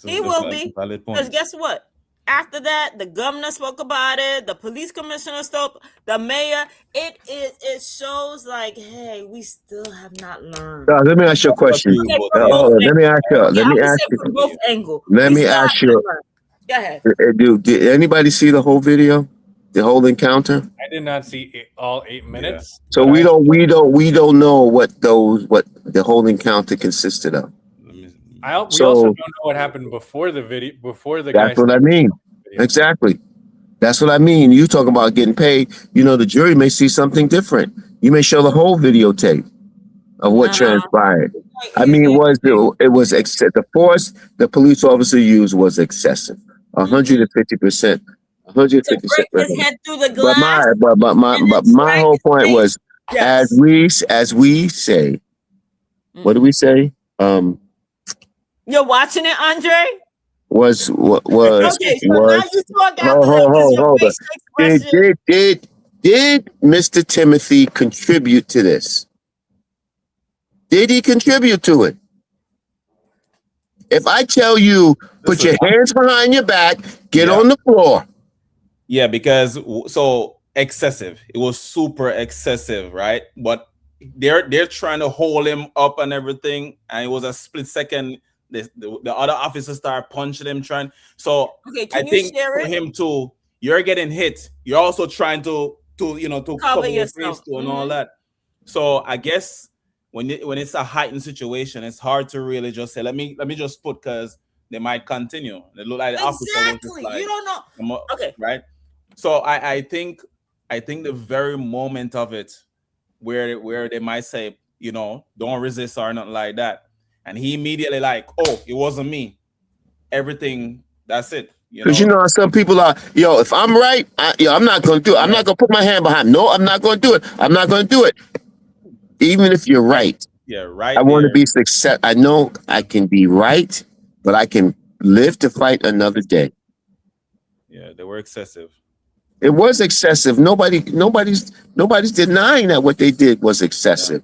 He will be. Because guess what? After that, the governor spoke about it. The police commissioner spoke. The mayor. It shows like, hey, we still have not learned. Let me ask you a question. Let me ask you. From both angles. Let me ask you. Go ahead. Did anybody see the whole video? The whole encounter? I did not see all 8 minutes. Yeah. So we don't know what the whole encounter consisted of. We also don't know what happened before the video. That's what I mean. Exactly. That's what I mean. You talk about getting paid. You know, the jury may see something different. You may show the whole videotape of what transpired. I mean, it was the force the police officer used was excessive. 150%. 150%. Break his head through the glass. But my whole point was, as we say, what do we say? You're watching it, Andre? Was okay, so now you talk after Did Mr. Timothy contribute to this? Did he contribute to it? If I tell you, put your hands behind your back, get on the floor. Yeah, because excessive. It was super excessive, right? But they're trying to hold him up and everything, and it was a split second. The other officers start punching him, trying. So I think for him too, you're getting hit. You're also trying to cover your face too and all that. So I guess when it's a heightened situation, it's hard to really just say, let me just put, because they might continue. They look like the officer was just like, you don't know. Okay. Right. So I think the very moment of it where they might say, don't resist or nothing like that. And he immediately like, oh, it wasn't me. Everything, that's it. Because you know how some people are, if I'm right, I'm not going to do it. I'm not going to put my hand behind. No, I'm not going to do it. I'm not going to do it. Even if you're right. Yeah, right. I want to be success. I know I can be right, but I can live to fight another day. Yeah, they were excessive. It was excessive. Nobody's denying that what they did was excessive.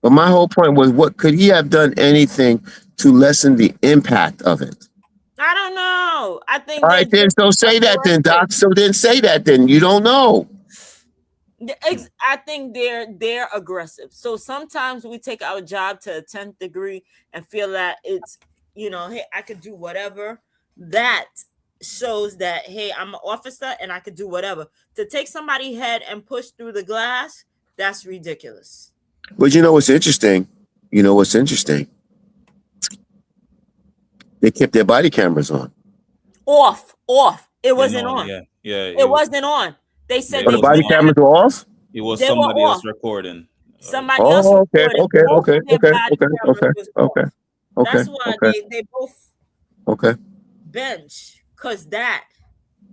But my whole point was, what could he have done anything to lessen the impact of it? I don't know. I think. All right, then. So say that then, Doc. So then say that then. You don't know. I think they're aggressive. So sometimes we take our job to a 10th degree and feel that it's, hey, I could do whatever. That shows that, hey, I'm an officer and I could do whatever. To take somebody's head and push through the glass, that's ridiculous. But you know what's interesting? They kept their body cameras on. Off. It wasn't on. Yeah. It wasn't on. They said the body cameras were off? It was somebody else recording. Somebody else recorded. Okay. That's why they both bench, because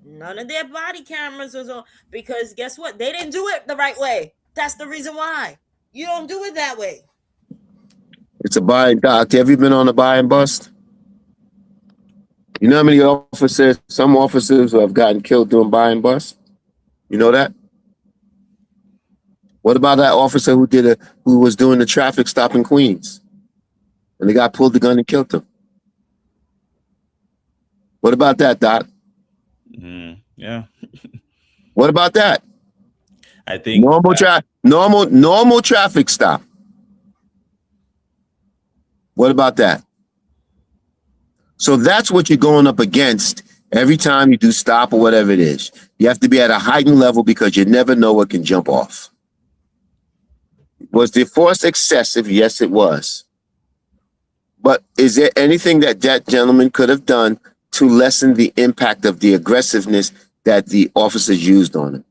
none of their body cameras was on, because guess what? They didn't do it the right way. That's the reason why. You don't do it that way. It's a buy. Doc, have you been on a buy and bust? You know how many some officers have gotten killed doing buy and bust? You know that? What about that officer who was doing the traffic stop in Queens? And the guy pulled the gun and killed him. What about that, Doc? Yeah. What about that? I think normal traffic stop. What about that? So that's what you're going up against every time you do stop or whatever it is. You have to be at a heightened level because you never know what can jump off. Was the force excessive? Yes, it was. But is there anything that gentleman could have done to lessen the impact of the aggressiveness that the officers used on him?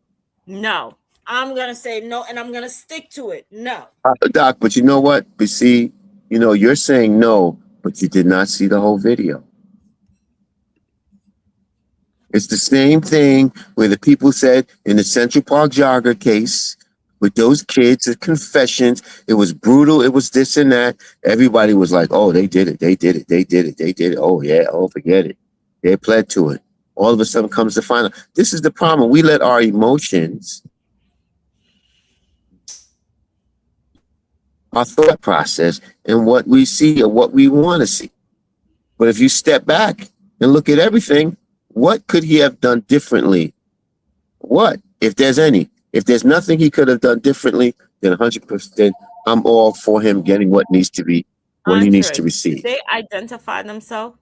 No. I'm going to say no, and I'm going to stick to it. No. Doc, but you know what? But see, you're saying no, but you did not see the whole video. It's the same thing where the people said in the Central Park jogger case with those kids, the confessions, it was brutal, it was this and that. Everybody was like, oh, they did it. Oh, yeah, forget it. They pled to it. All of a sudden comes the final. This is the problem. We let our emotions, our thought process, and what we see or what we want to see. But if you step back and look at everything, what could he have done differently? What, if there's any? If there's nothing he could have done differently, then 100%, I'm all for him getting what needs to be, what he needs to receive. Did they identify themselves?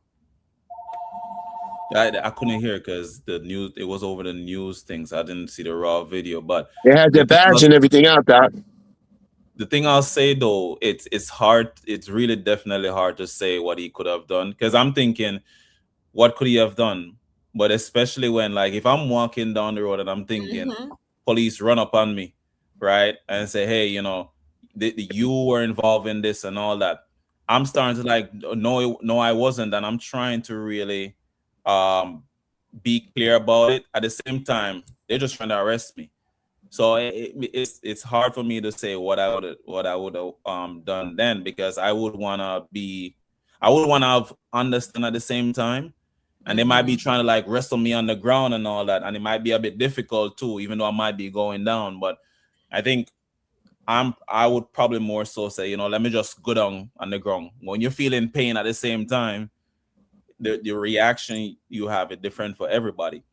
I couldn't hear because the news, it was over the news things. I didn't see the raw video, but they had their badge and everything out, Doc. The thing I'll say though, it's hard. It's really definitely hard to say what he could have done, because I'm thinking, what could he have done? But especially when, like, if I'm walking down the road and I'm thinking, police run up on me, right, and say, hey, you were involved in this and all that, I'm starting to like, no, I wasn't, and I'm trying to really be clear about it. At the same time, they're just trying to arrest me. So it's hard for me to say what I would have done then, because I would want to have understand at the same time, and they might be trying to like wrestle me on the ground and all that, and it might be a bit difficult too, even though I might be going down. But I think I would probably more so say, let me just go down on the ground. When you're feeling pain at the same time, the reaction you have is different for everybody.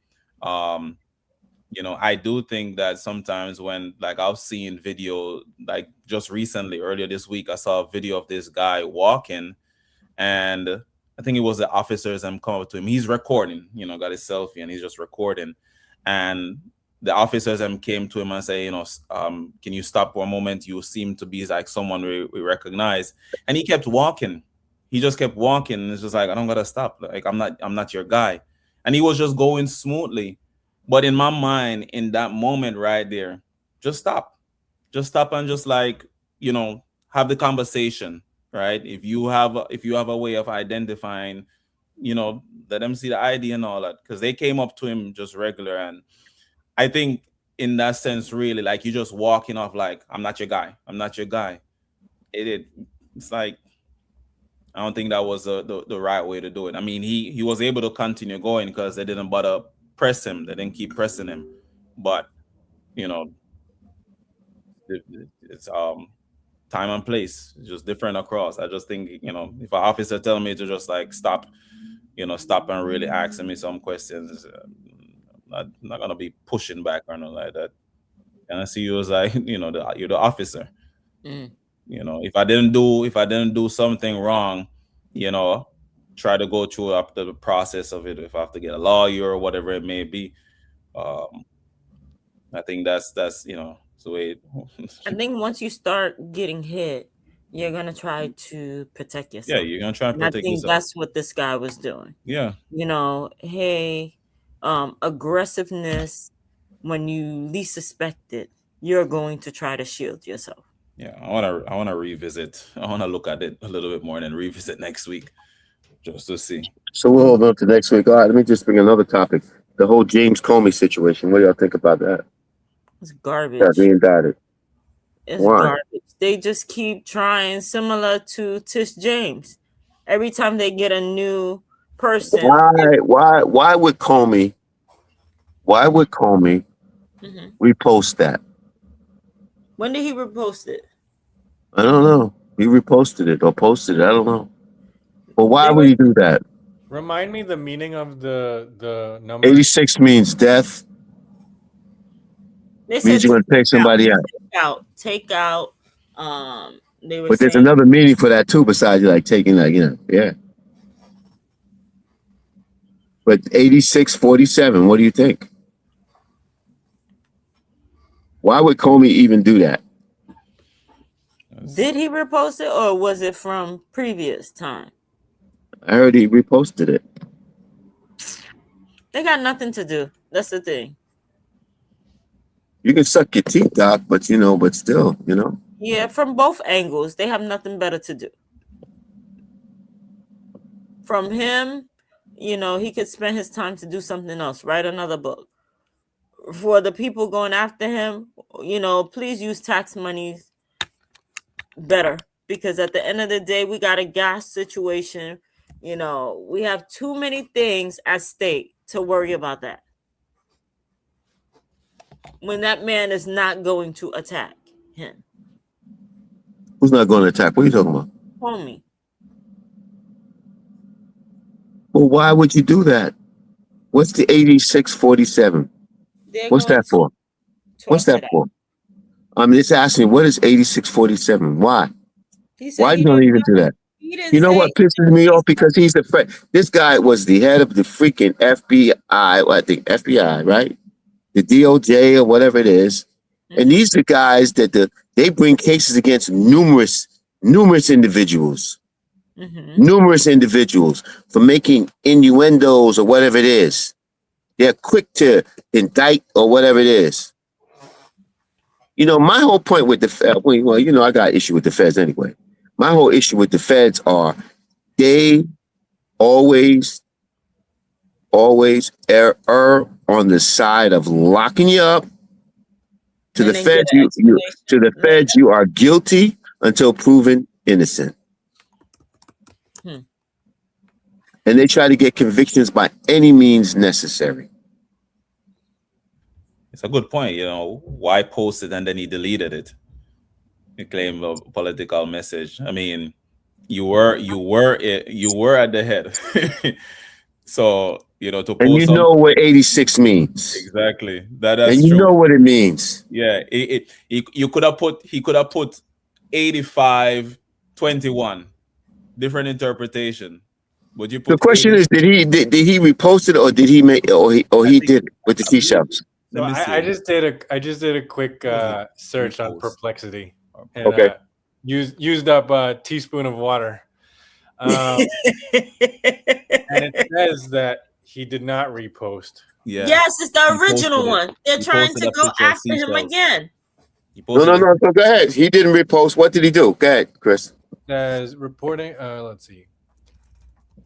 I do think that sometimes when, like, I've seen video, like just recently, earlier this week, I saw a video of this guy walking, and I think it was the officers come up to him. He's recording, got his selfie and he's just recording. And the officers came to him and say, can you stop for a moment? You seem to be like someone we recognize. And he kept walking. He just kept walking. And it's just like, I don't gotta stop. Like, I'm not your guy. And he was just going smoothly. But in my mind, in that moment right there, just stop and just like, have the conversation, right? If you have a way of identifying let them see the ID and all that, because they came up to him just regular. And I think in that sense, really, like, you just walking off like, I'm not your guy. I'm not your guy. It's like, I don't think that was the right way to do it. I mean, he was able to continue going because they didn't bother press him. They didn't keep pressing him. But, it's time and place. It's just different across. I just think, if an officer tell me to just like stop and really asking me some questions, I'm not gonna be pushing back or nothing like that. And I see you as like, you're the officer. If I didn't do something wrong, try to go through up the process of it. If I have to get a lawyer or whatever it may be, I think that's the way. I think once you start getting hit, you're gonna try to protect yourself. Yeah, you're gonna try and And I protect think yourself. that's what this guy was doing. Yeah, Hey, aggressiveness when you least suspect it, you're going to try to shield yourself. yeah. I wanna revisit. I wanna look at it a little bit more and then revisit next week just to see. So we'll hold on to next week. All right, let me just bring another topic. The whole James Comey situation. What do y'all think about that? It's garbage. Yeah, being indicted. It's Why? garbage. They just keep trying, similar to Tish James. Every time they get a new person. Why would Comey Mhm. repost that? When did he repost it? I don't know. He reposted it or posted it. I don't know. But why would he do that? Remind me the meaning of the number. 86 means death. They Means you're going to take somebody out. Take out. They were But there's saying, another meaning for that too, besides like taking like, yeah. But 8647, what do you think? Why would Comey even do that? did he repost it or was it from previous time? I heard he reposted it. They got nothing to do. That's the thing. You can suck your teeth, Doc, but still. Yeah, from both angles, they have nothing better to do. From him, he could spend his time to do something else, write another book. For the people going after him, please use tax money better, because at the end of the day, we got a gas situation. We have too many things at stake to worry about that. When that man is not going to attack him. Who's not going to attack? What are you talking about? Comey. Well, why would you do that? What's the 8647? What's that for? What's that for? I'm just asking, what is 8647? Why? Why you don't even do that? You know what pisses me off? Because he's the friend. This guy was the head of the freaking FBI. I think FBI, right? The DOJ or whatever it is. And these are guys that they bring cases against numerous individuals. Numerous individuals for making innuendos or whatever it is. They're quick to indict or whatever it is. My whole point with the Fed, I got issue with the Feds anyway. My whole issue with the Feds are they always err on the side of locking you up. To the Feds, you are guilty until proven innocent. And they try to get convictions by any means necessary. It's a good point. Why post it and then he deleted it? He claimed a political message. I mean, you were at the head. So, to post. And you know what 86 means. Exactly. That's and you true. know what it means. Yeah. He could have put 85-21. Different interpretation. But you put the question is, did he repost it or did he make or he did it with the seashells? So I just did a quick search on Perplexity and Okay. used up a teaspoon of water. And it says that he did not repost. Yeah. Yes, it's the original one. They're trying to go after him again. No. So go ahead. He didn't repost. What did he do? Go ahead, Chris. Says reporting. Let's see.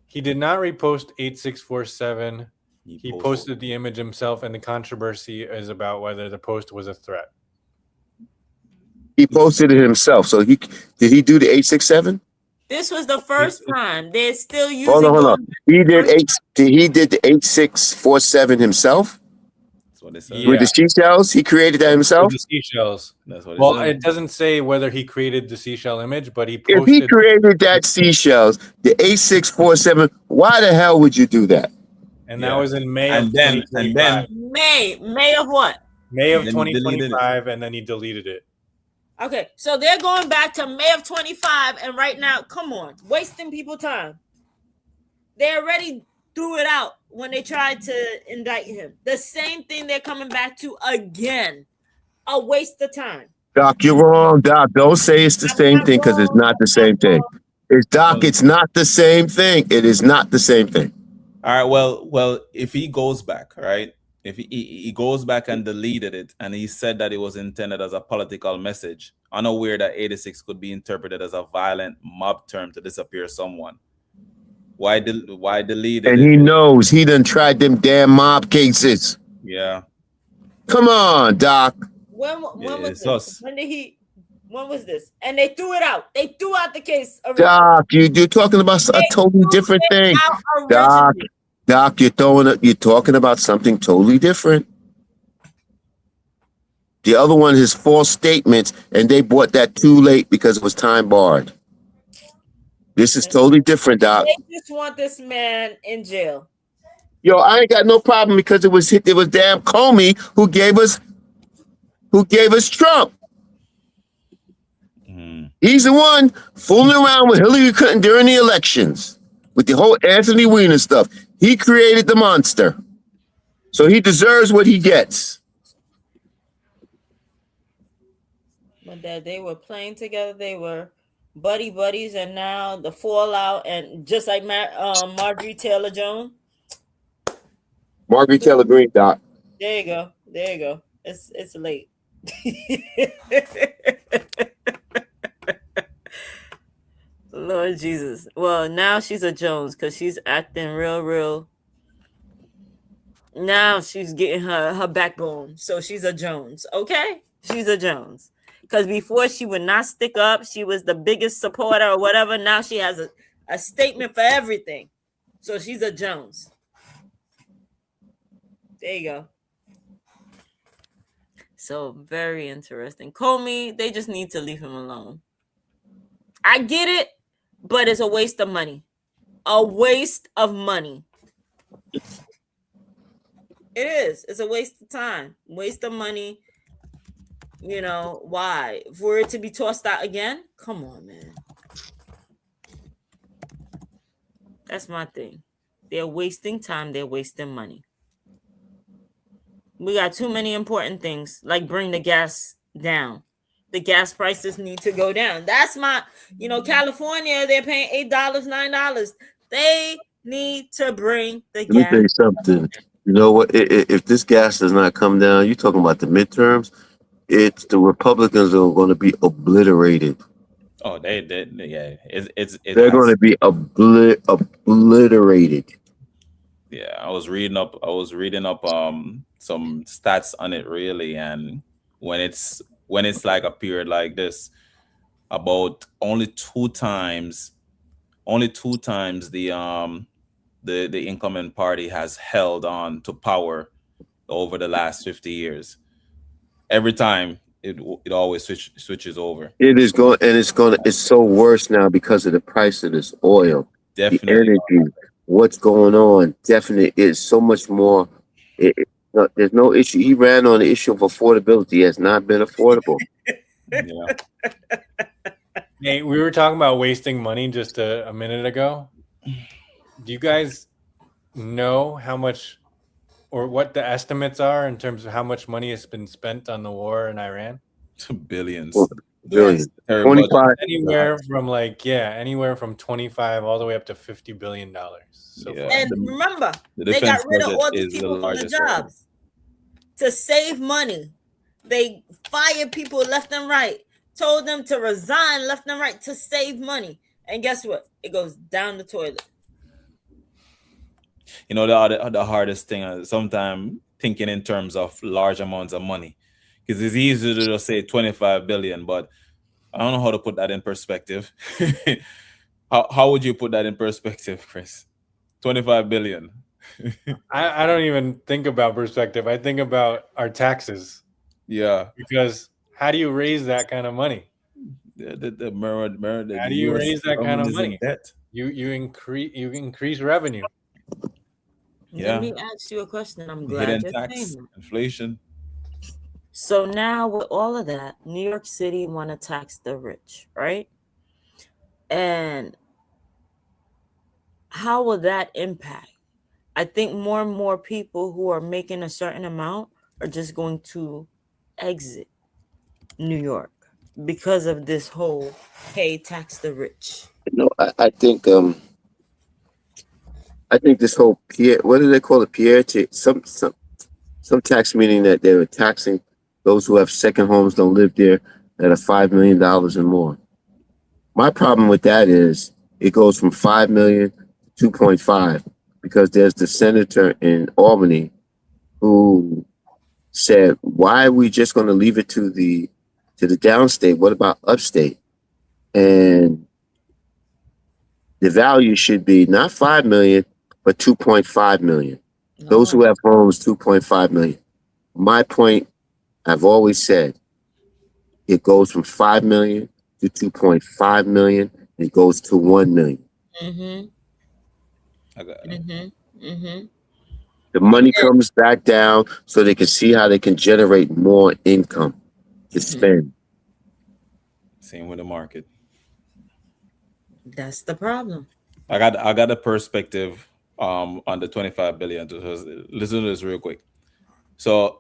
He did not repost 8647. He posted. posted the image himself, and the controversy is about whether the post was a threat. He posted it himself. So did he do the 867? This was the first time they're still using. Hold on. He did the 8647 himself. That's what they said. Yeah. With the seashells. He created that himself. With the seashells. That's what Well, said. it doesn't say whether he created the seashell image, but he If posted. he created that seashells, the 8647, why the hell would you do that? And that was in May And of then- 2025. May of what? May of And then he deleted it. 2025, and then he deleted it. Okay, so they're going back to May of 25, and right now, come on, wasting people time. They already threw it out when they tried to indict him. The same thing they're coming back to again. A waste of time. Doc, you're wrong, Doc. Don't say it's the same thing because it's not the same thing. It's not the same thing. It is not the same thing. All right. Well, if he goes back, right? If he goes back and deleted it, and he said that it was intended as a political message, unaware that 86 could be interpreted as a violent mob term to disappear someone. Why delete it? And he knows he done tried them damn mob cases. Yeah. Come on, Doc. When was it's this? us. When was this? And they threw it out. They threw out the case. Doc, you're talking about a totally different thing. Doc, you're talking about something totally different. The other one is false statements, and they bought that too late because it was time barred. This is totally different, Doc. They just want this man in jail. Yo, I ain't got no problem because it was damn Comey who gave us Trump. He's the one fooling around with Hillary Clinton during the elections with the whole Anthony Weiner stuff. He created the monster. So he deserves what he gets. But that they were playing together, they were buddies, and now the fallout, and just like Marjorie Taylor Jones. Marjorie Taylor Greene, Doc. There you go. It's late. Lord Jesus. Well, now she's a Jones because she's acting real. Now she's getting her backbone. So she's a Jones. Okay? She's a Jones. Because before she would not stick up. She was the biggest supporter or whatever. Now she has a statement for everything. So she's a Jones. There you go. So very interesting. Comey, they just need to leave him alone. I get it, but it's a waste of money. A waste of money. It is. It's a waste of time. Waste of money. You know, why? For it to be tossed out again? Come on, man. That's my thing. They're wasting time. They're wasting money. We got too many important things, like bring the gas down. The gas prices need to go down. That's my, California, they're paying $8, $9. They need to bring the gas. Let me tell you something. You know what? If this gas does not come down, you're talking about the midterms, it's the Republicans are going to be obliterated. Oh, they're going to be obliterated. Yeah, I was reading up some stats on it really, and when it's like a period like this, about only two times the incoming party has held on to power over the last 50 years. Every time it always switches over. It's so worse now because of the price of this oil. Definitely. The energy. What's going on? Definitely is so much more. There's no issue. He ran on the issue of affordability. It has not been affordable. Yeah. Hey, we were talking about wasting money just a minute ago. Do you guys know how much or what the estimates are in terms of how much money has been spent on the war in Iran? Billions. Billions. Yes. 25. Anywhere from 25 all the way up to $50 billion. So Yeah. And remember, they got rid of all these people from the jobs to save money. They fired people left and right, told them to resign left and right to save money. And guess what? It goes down the toilet. You know, the hardest thing is sometimes thinking in terms of large amounts of money, because it's easy to just say 25 billion, but I don't know how to put that in perspective. How would you put that in perspective, Chris? 25 billion. I don't even think about perspective. I think about our taxes, Yeah. because how do you raise that kind of money? The How do you US raise that kind government of is in money? debt. You increase revenue. Let Yeah. me ask you a question. I'm The glad hidden you're saying tax, that. inflation. So now with all of that, New York City want to tax the rich, right? And how will that impact? I think more and more people who are making a certain amount are just going to exit New York because of this whole hey, tax the rich. I think this whole Pierre, what do they call it? Pierre, some tax meaning that they were taxing those who have second homes, don't live there, that are $5 million and more. My problem with that is it goes from 5 million to 2.5, because there's the senator in Albany who said, "Why are we just going to leave it to the downstate? What about upstate?" And the value should be not 5 million, but 2.5 million. Those who Lord. have homes, 2.5 million. My point, I've always said, it goes from 5 million to 2.5 million. It goes to 1 million. Mm-hmm. I got Mm-hmm. Mm-hmm. The money comes back down so they can see how they can generate more income to spend. same with the market. That's the problem. I got a perspective on the 25 billion. Listen to this real quick. So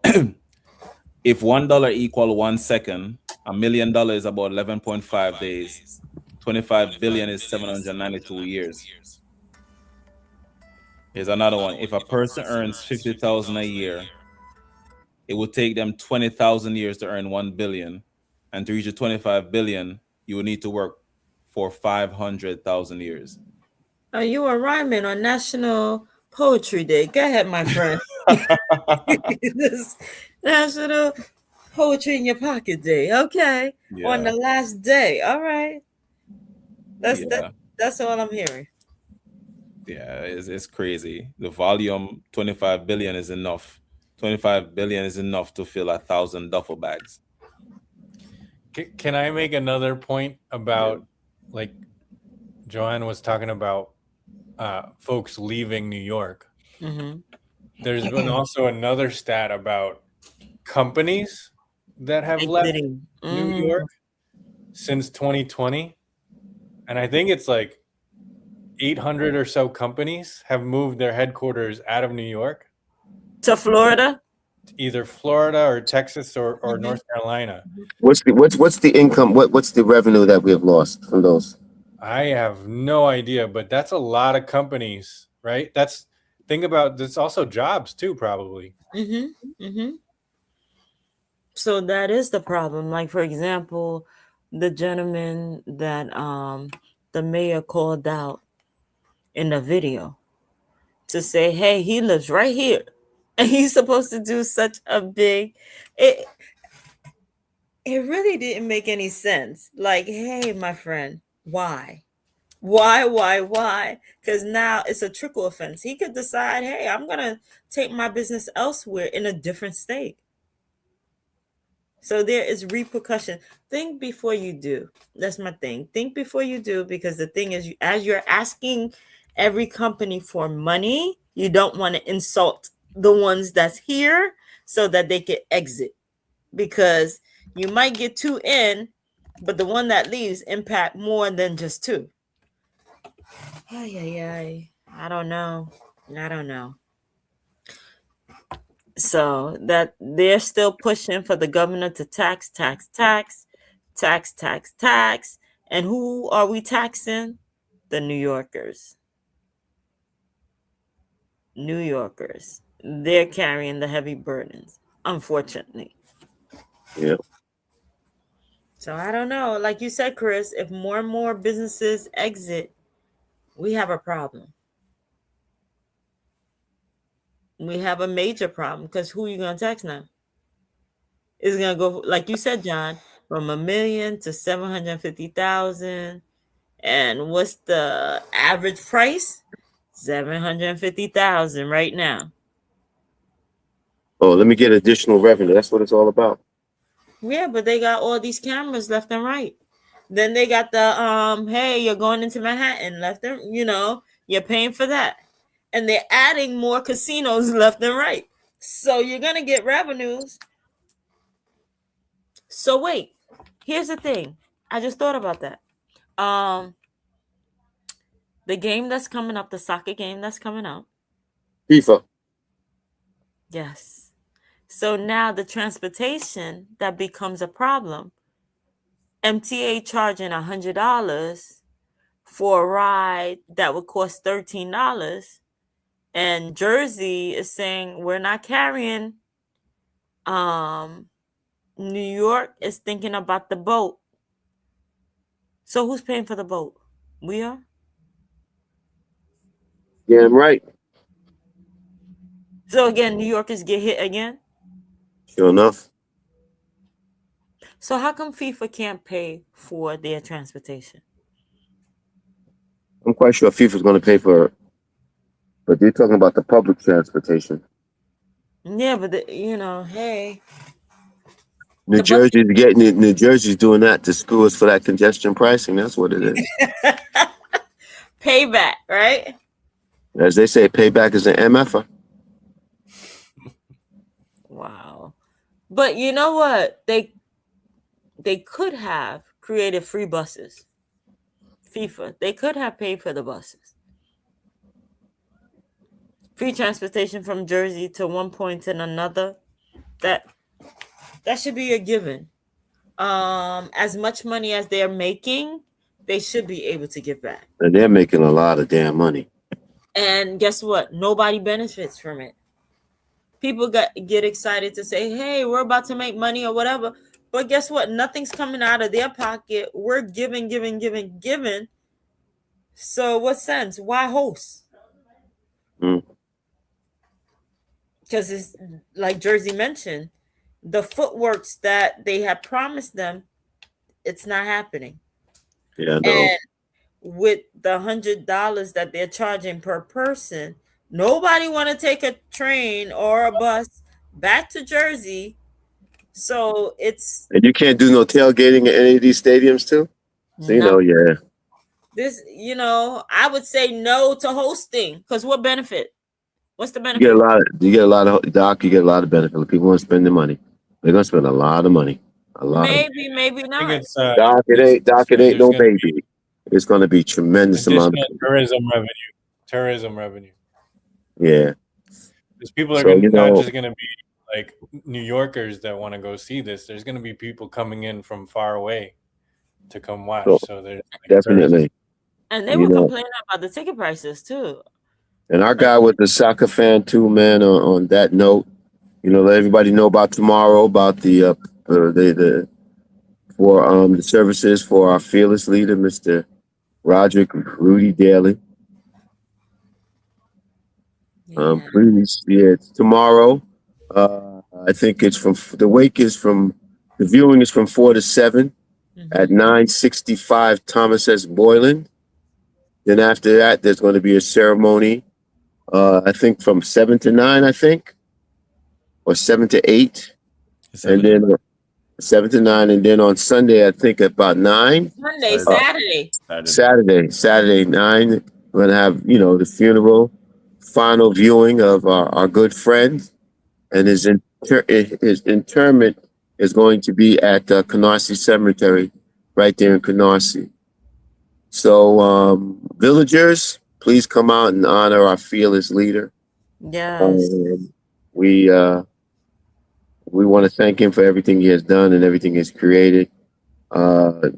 if $1 equal 1 second, $1 million is about 11.5 days. 25 billion is 792 years. Here's another one. If a person earns 50,000 a year, it would take them 20,000 years to earn 1 billion. And to reach a 25 billion, you would need to work for 500,000 years. Oh, you were rhyming on National Poetry Day. Go ahead, my friend. This National Poetry in Your Pocket Day. Okay. On the Yeah. last day. All right. That's Yeah. that's all I'm hearing. Yeah, it's crazy. The volume 25 billion is enough. 25 billion is enough to fill 1,000 duffel bags. Can I make another point about, like, Joanne was talking about folks leaving New York? Mm-hmm. There's been also another stat about companies that have left Exiting. New Mm. York since 2020. And I think it's like 800 or so companies have moved their headquarters out of New York, To Florida. either Florida or Texas or Mhm. North Carolina. What's the income? What's the revenue that we have lost from those? I have no idea, but that's a lot of companies, right? Think about that's also jobs too, probably. Mm-hmm. Mm-hmm. So that is the problem. Like for example, the gentleman that the mayor called out in the video to say, hey, he lives right here. And he's supposed to do such a big it it really didn't make any sense. Like, hey, my friend, why? Why? Because now it's a trickle offense. He could decide, hey, I'm gonna take my business elsewhere in a different state. So there is repercussion. Think before you do. That's my thing. Think before you do, because the thing is, as you're asking every company for money, you don't want to insult the ones that's here so that they can exit, because you might get two in, but the one that leaves impact more than just two. Ay, ay, ay. I don't know. I don't know. So that they're still pushing for the governor to tax. And who are we taxing? The New Yorkers. New Yorkers. They're carrying the heavy burdens, unfortunately. Yeah. So I don't know. Like you said, Chris, if more and more businesses exit, we have a problem. we have a major problem because who you gonna tax now? It's gonna go like you said, John, from 1 million to 750,000. And what's the average price? 750,000 right now. Oh, let me get additional revenue. That's what it's all about. Yeah, but they got all these cameras left and right. Then they got the hey, you're going into Manhattan left and you're paying for that. And they're adding more casinos left and right. So you're gonna get revenues. So wait, here's the thing. I just thought about that. The game that's coming up, the soccer game that's coming up. FIFA. Yes. So now the transportation that becomes a problem. MTA charging $100 for a ride that would cost $13, and Jersey is saying we're not carrying. New York is thinking about the boat. So who's paying for the boat? We are. Damn right. So again, New Yorkers get hit again. Sure enough. So how come FIFA can't pay for their transportation? I'm quite sure FIFA's going to pay for it, but they're talking about the public transportation. Yeah, but hey. New Jersey's getting it. New Jersey's doing that to screw us for that congestion pricing. That's what it is. Payback, right? As they say, payback is an MFer. Wow. But you know what? They could have created free buses. FIFA. They could have paid for the buses. Free transportation from Jersey to one point and another. That should be a given. As much money as they're making, they should be able to give back. And they're making a lot of damn money. And guess what? Nobody benefits from it. People get excited to say, hey, we're about to make money or whatever. But guess what? Nothing's coming out of their pocket. We're giving. So what sense? Why host? Because it's like Jersey mentioned, the footworks that they had promised them, it's not happening. Yeah, no. And with the $100 that they're charging per person, nobody want to take a train or a bus back to Jersey. So it's And you can't do no tailgating at any of these stadiums too. So yeah. This, I would say no to hosting because what benefit? What's the benefit? You get a lot of benefit. People want to spend their money. They're gonna spend a lot of money. Maybe not. Doc, it ain't no baby. It's gonna be tremendous amount of tourism revenue. Yeah. Because people are not just gonna be like New Yorkers that want to go see this. There's gonna be people coming in from far away to come watch. So there's definitely tourism. And they were complaining about the ticket prices too. And our guy was a soccer fan too, man. On that note, let everybody know about tomorrow about the services for our fearless leader, Mr. Roderick Rudy Daly. Please, it's tomorrow. I think it's the viewing is from 4 to 7 at 965 Thomas S. Boylan. Then after that, there's going to be a ceremony. I think from 7 to 9, or 7 to 8, and then 7 to 9, and then on Sunday, I think about 9. Saturday 9. We're gonna have the funeral, final viewing of our good friend, and his interment is going to be at Canarsie Cemetery, right there in Canarsie. So, villagers, please come out and honor our fearless leader. Yes. We want to thank him for everything he has done and everything he's created.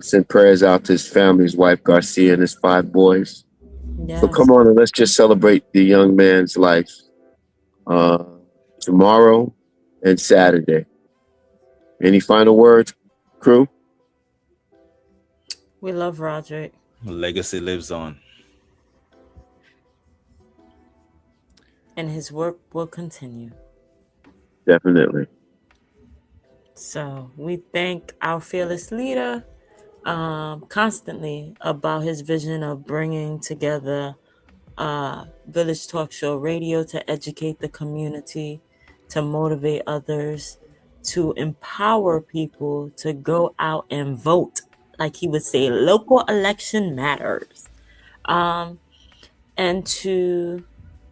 Send prayers out to his family, his wife Garcia, and his 5 boys. Yes. So come on and let's just celebrate the young man's life tomorrow and Saturday. Any final words, crew? We love Roderick. Legacy lives on. and his work will continue. Definitely. So we thank our fearless leader constantly about his vision of bringing together Village Talk Show Radio to educate the community, to motivate others, to empower people to go out and vote. Like he would say, local election matters. And to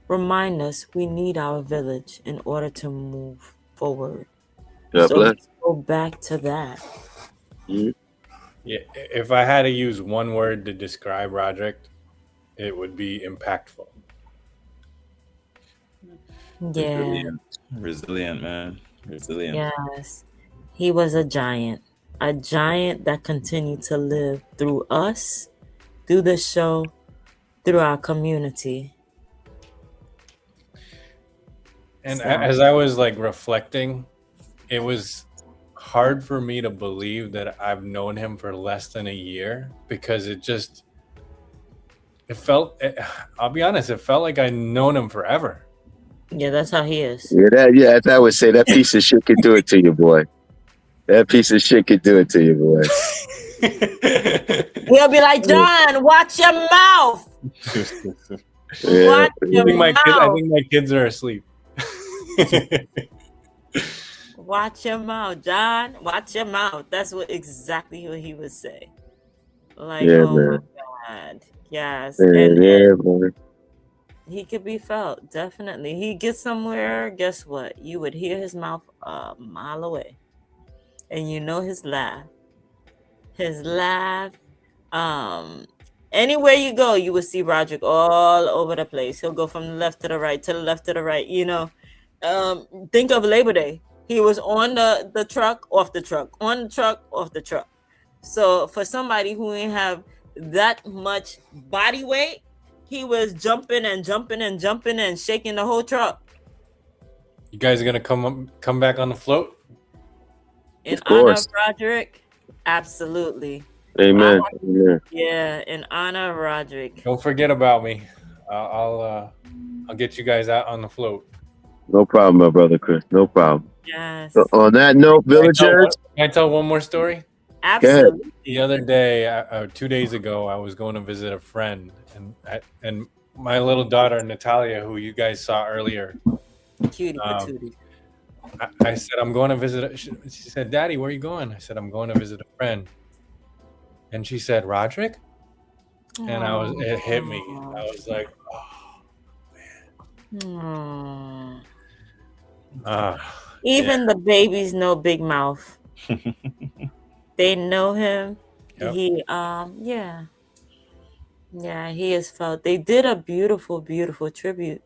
remind us we need our village in order to move forward. God So bless. let's go back to that. Mhm. Yeah, if I had to use one word to describe Roderick, it would be impactful. Yeah. Resilient, man. Resilient. Yes. He was a giant that continued to live through us, through the show, through our community. And So- as I was like reflecting, it was hard for me to believe that I've known him for less than a year, because I'll be honest, it felt like I'd known him forever. Yeah, that's how he is. Yeah, as I would say, that piece of shit could do it to you, boy. That piece of shit could do it to you, boy. He'll be like, John, watch your mouth. Yeah. Watch I your think mouth. my kids are asleep. Watch your mouth, John. Watch your mouth. That's exactly what he would say. Like, Yeah, oh man. my God. Yes. Yeah, And yeah, boy. he could be felt, definitely. He gets somewhere, guess what? You would hear his mouth a mile away. And you know his laugh. His laugh. Anywhere you go, you will see Roderick all over the place. He'll go from the left to the right, to the left to the right, you know. Think of Labor Day. He was on the truck, off the truck, on the truck, off the truck. So for somebody who didn't have that much body weight, he was jumping and jumping and jumping and shaking the whole truck. You guys are gonna come back on the float? In Of honor course. of Roderick, absolutely. Amen. Amen. Yeah, in honor of Roderick. Don't forget about me. I'll get you guys out on the float. No problem, my brother Chris. No problem. Yes, So on that note, villagers, Can I tell one more story? absolutely. The other day, 2 days ago, I was going to visit a friend, and my little daughter Natalia, who you guys saw earlier, Cutie patootie. I said, I'm going to visit. She said, Daddy, where are you going? I said, I'm going to visit a friend. And she said, Roderick? And it hit me. I was like, Aw. ah. Even the babies know Big Mouth. They know him. Yep. He he is felt. They did a beautiful tribute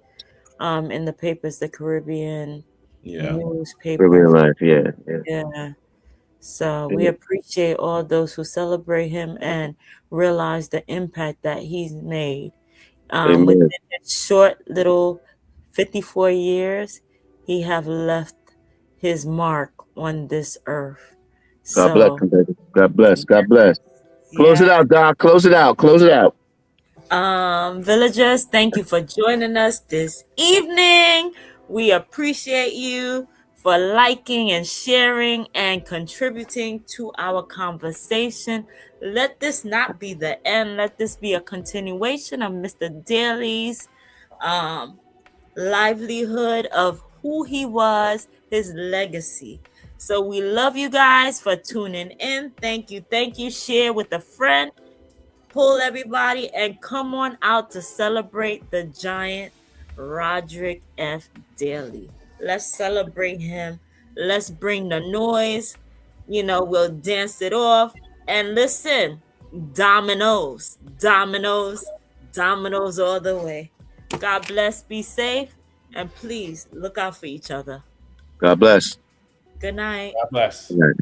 in the papers, the Caribbean Yeah. newspaper. Caribbean life. Yeah. Yeah. So we appreciate all those who celebrate him and realize the impact that he's made. Amen. Within his short little 54 years, he have left his mark on this earth. God bless him, baby. God bless. God bless. Close it out, Doc. Close it out. Close it out. Villagers, thank you for joining us this evening. We appreciate you for liking and sharing and contributing to our conversation. Let this not be the end. Let this be a continuation of Mr. Daly's livelihood of who he was, his legacy. So we love you guys for tuning in. Thank you. Share with a friend. Pull everybody and come on out to celebrate the giant Roderick F. Daly. Let's celebrate him. Let's bring the noise. We'll dance it off. And listen, dominoes all the way. God bless, be safe, and please look out for each other. God bless. Good night. God bless. Good night.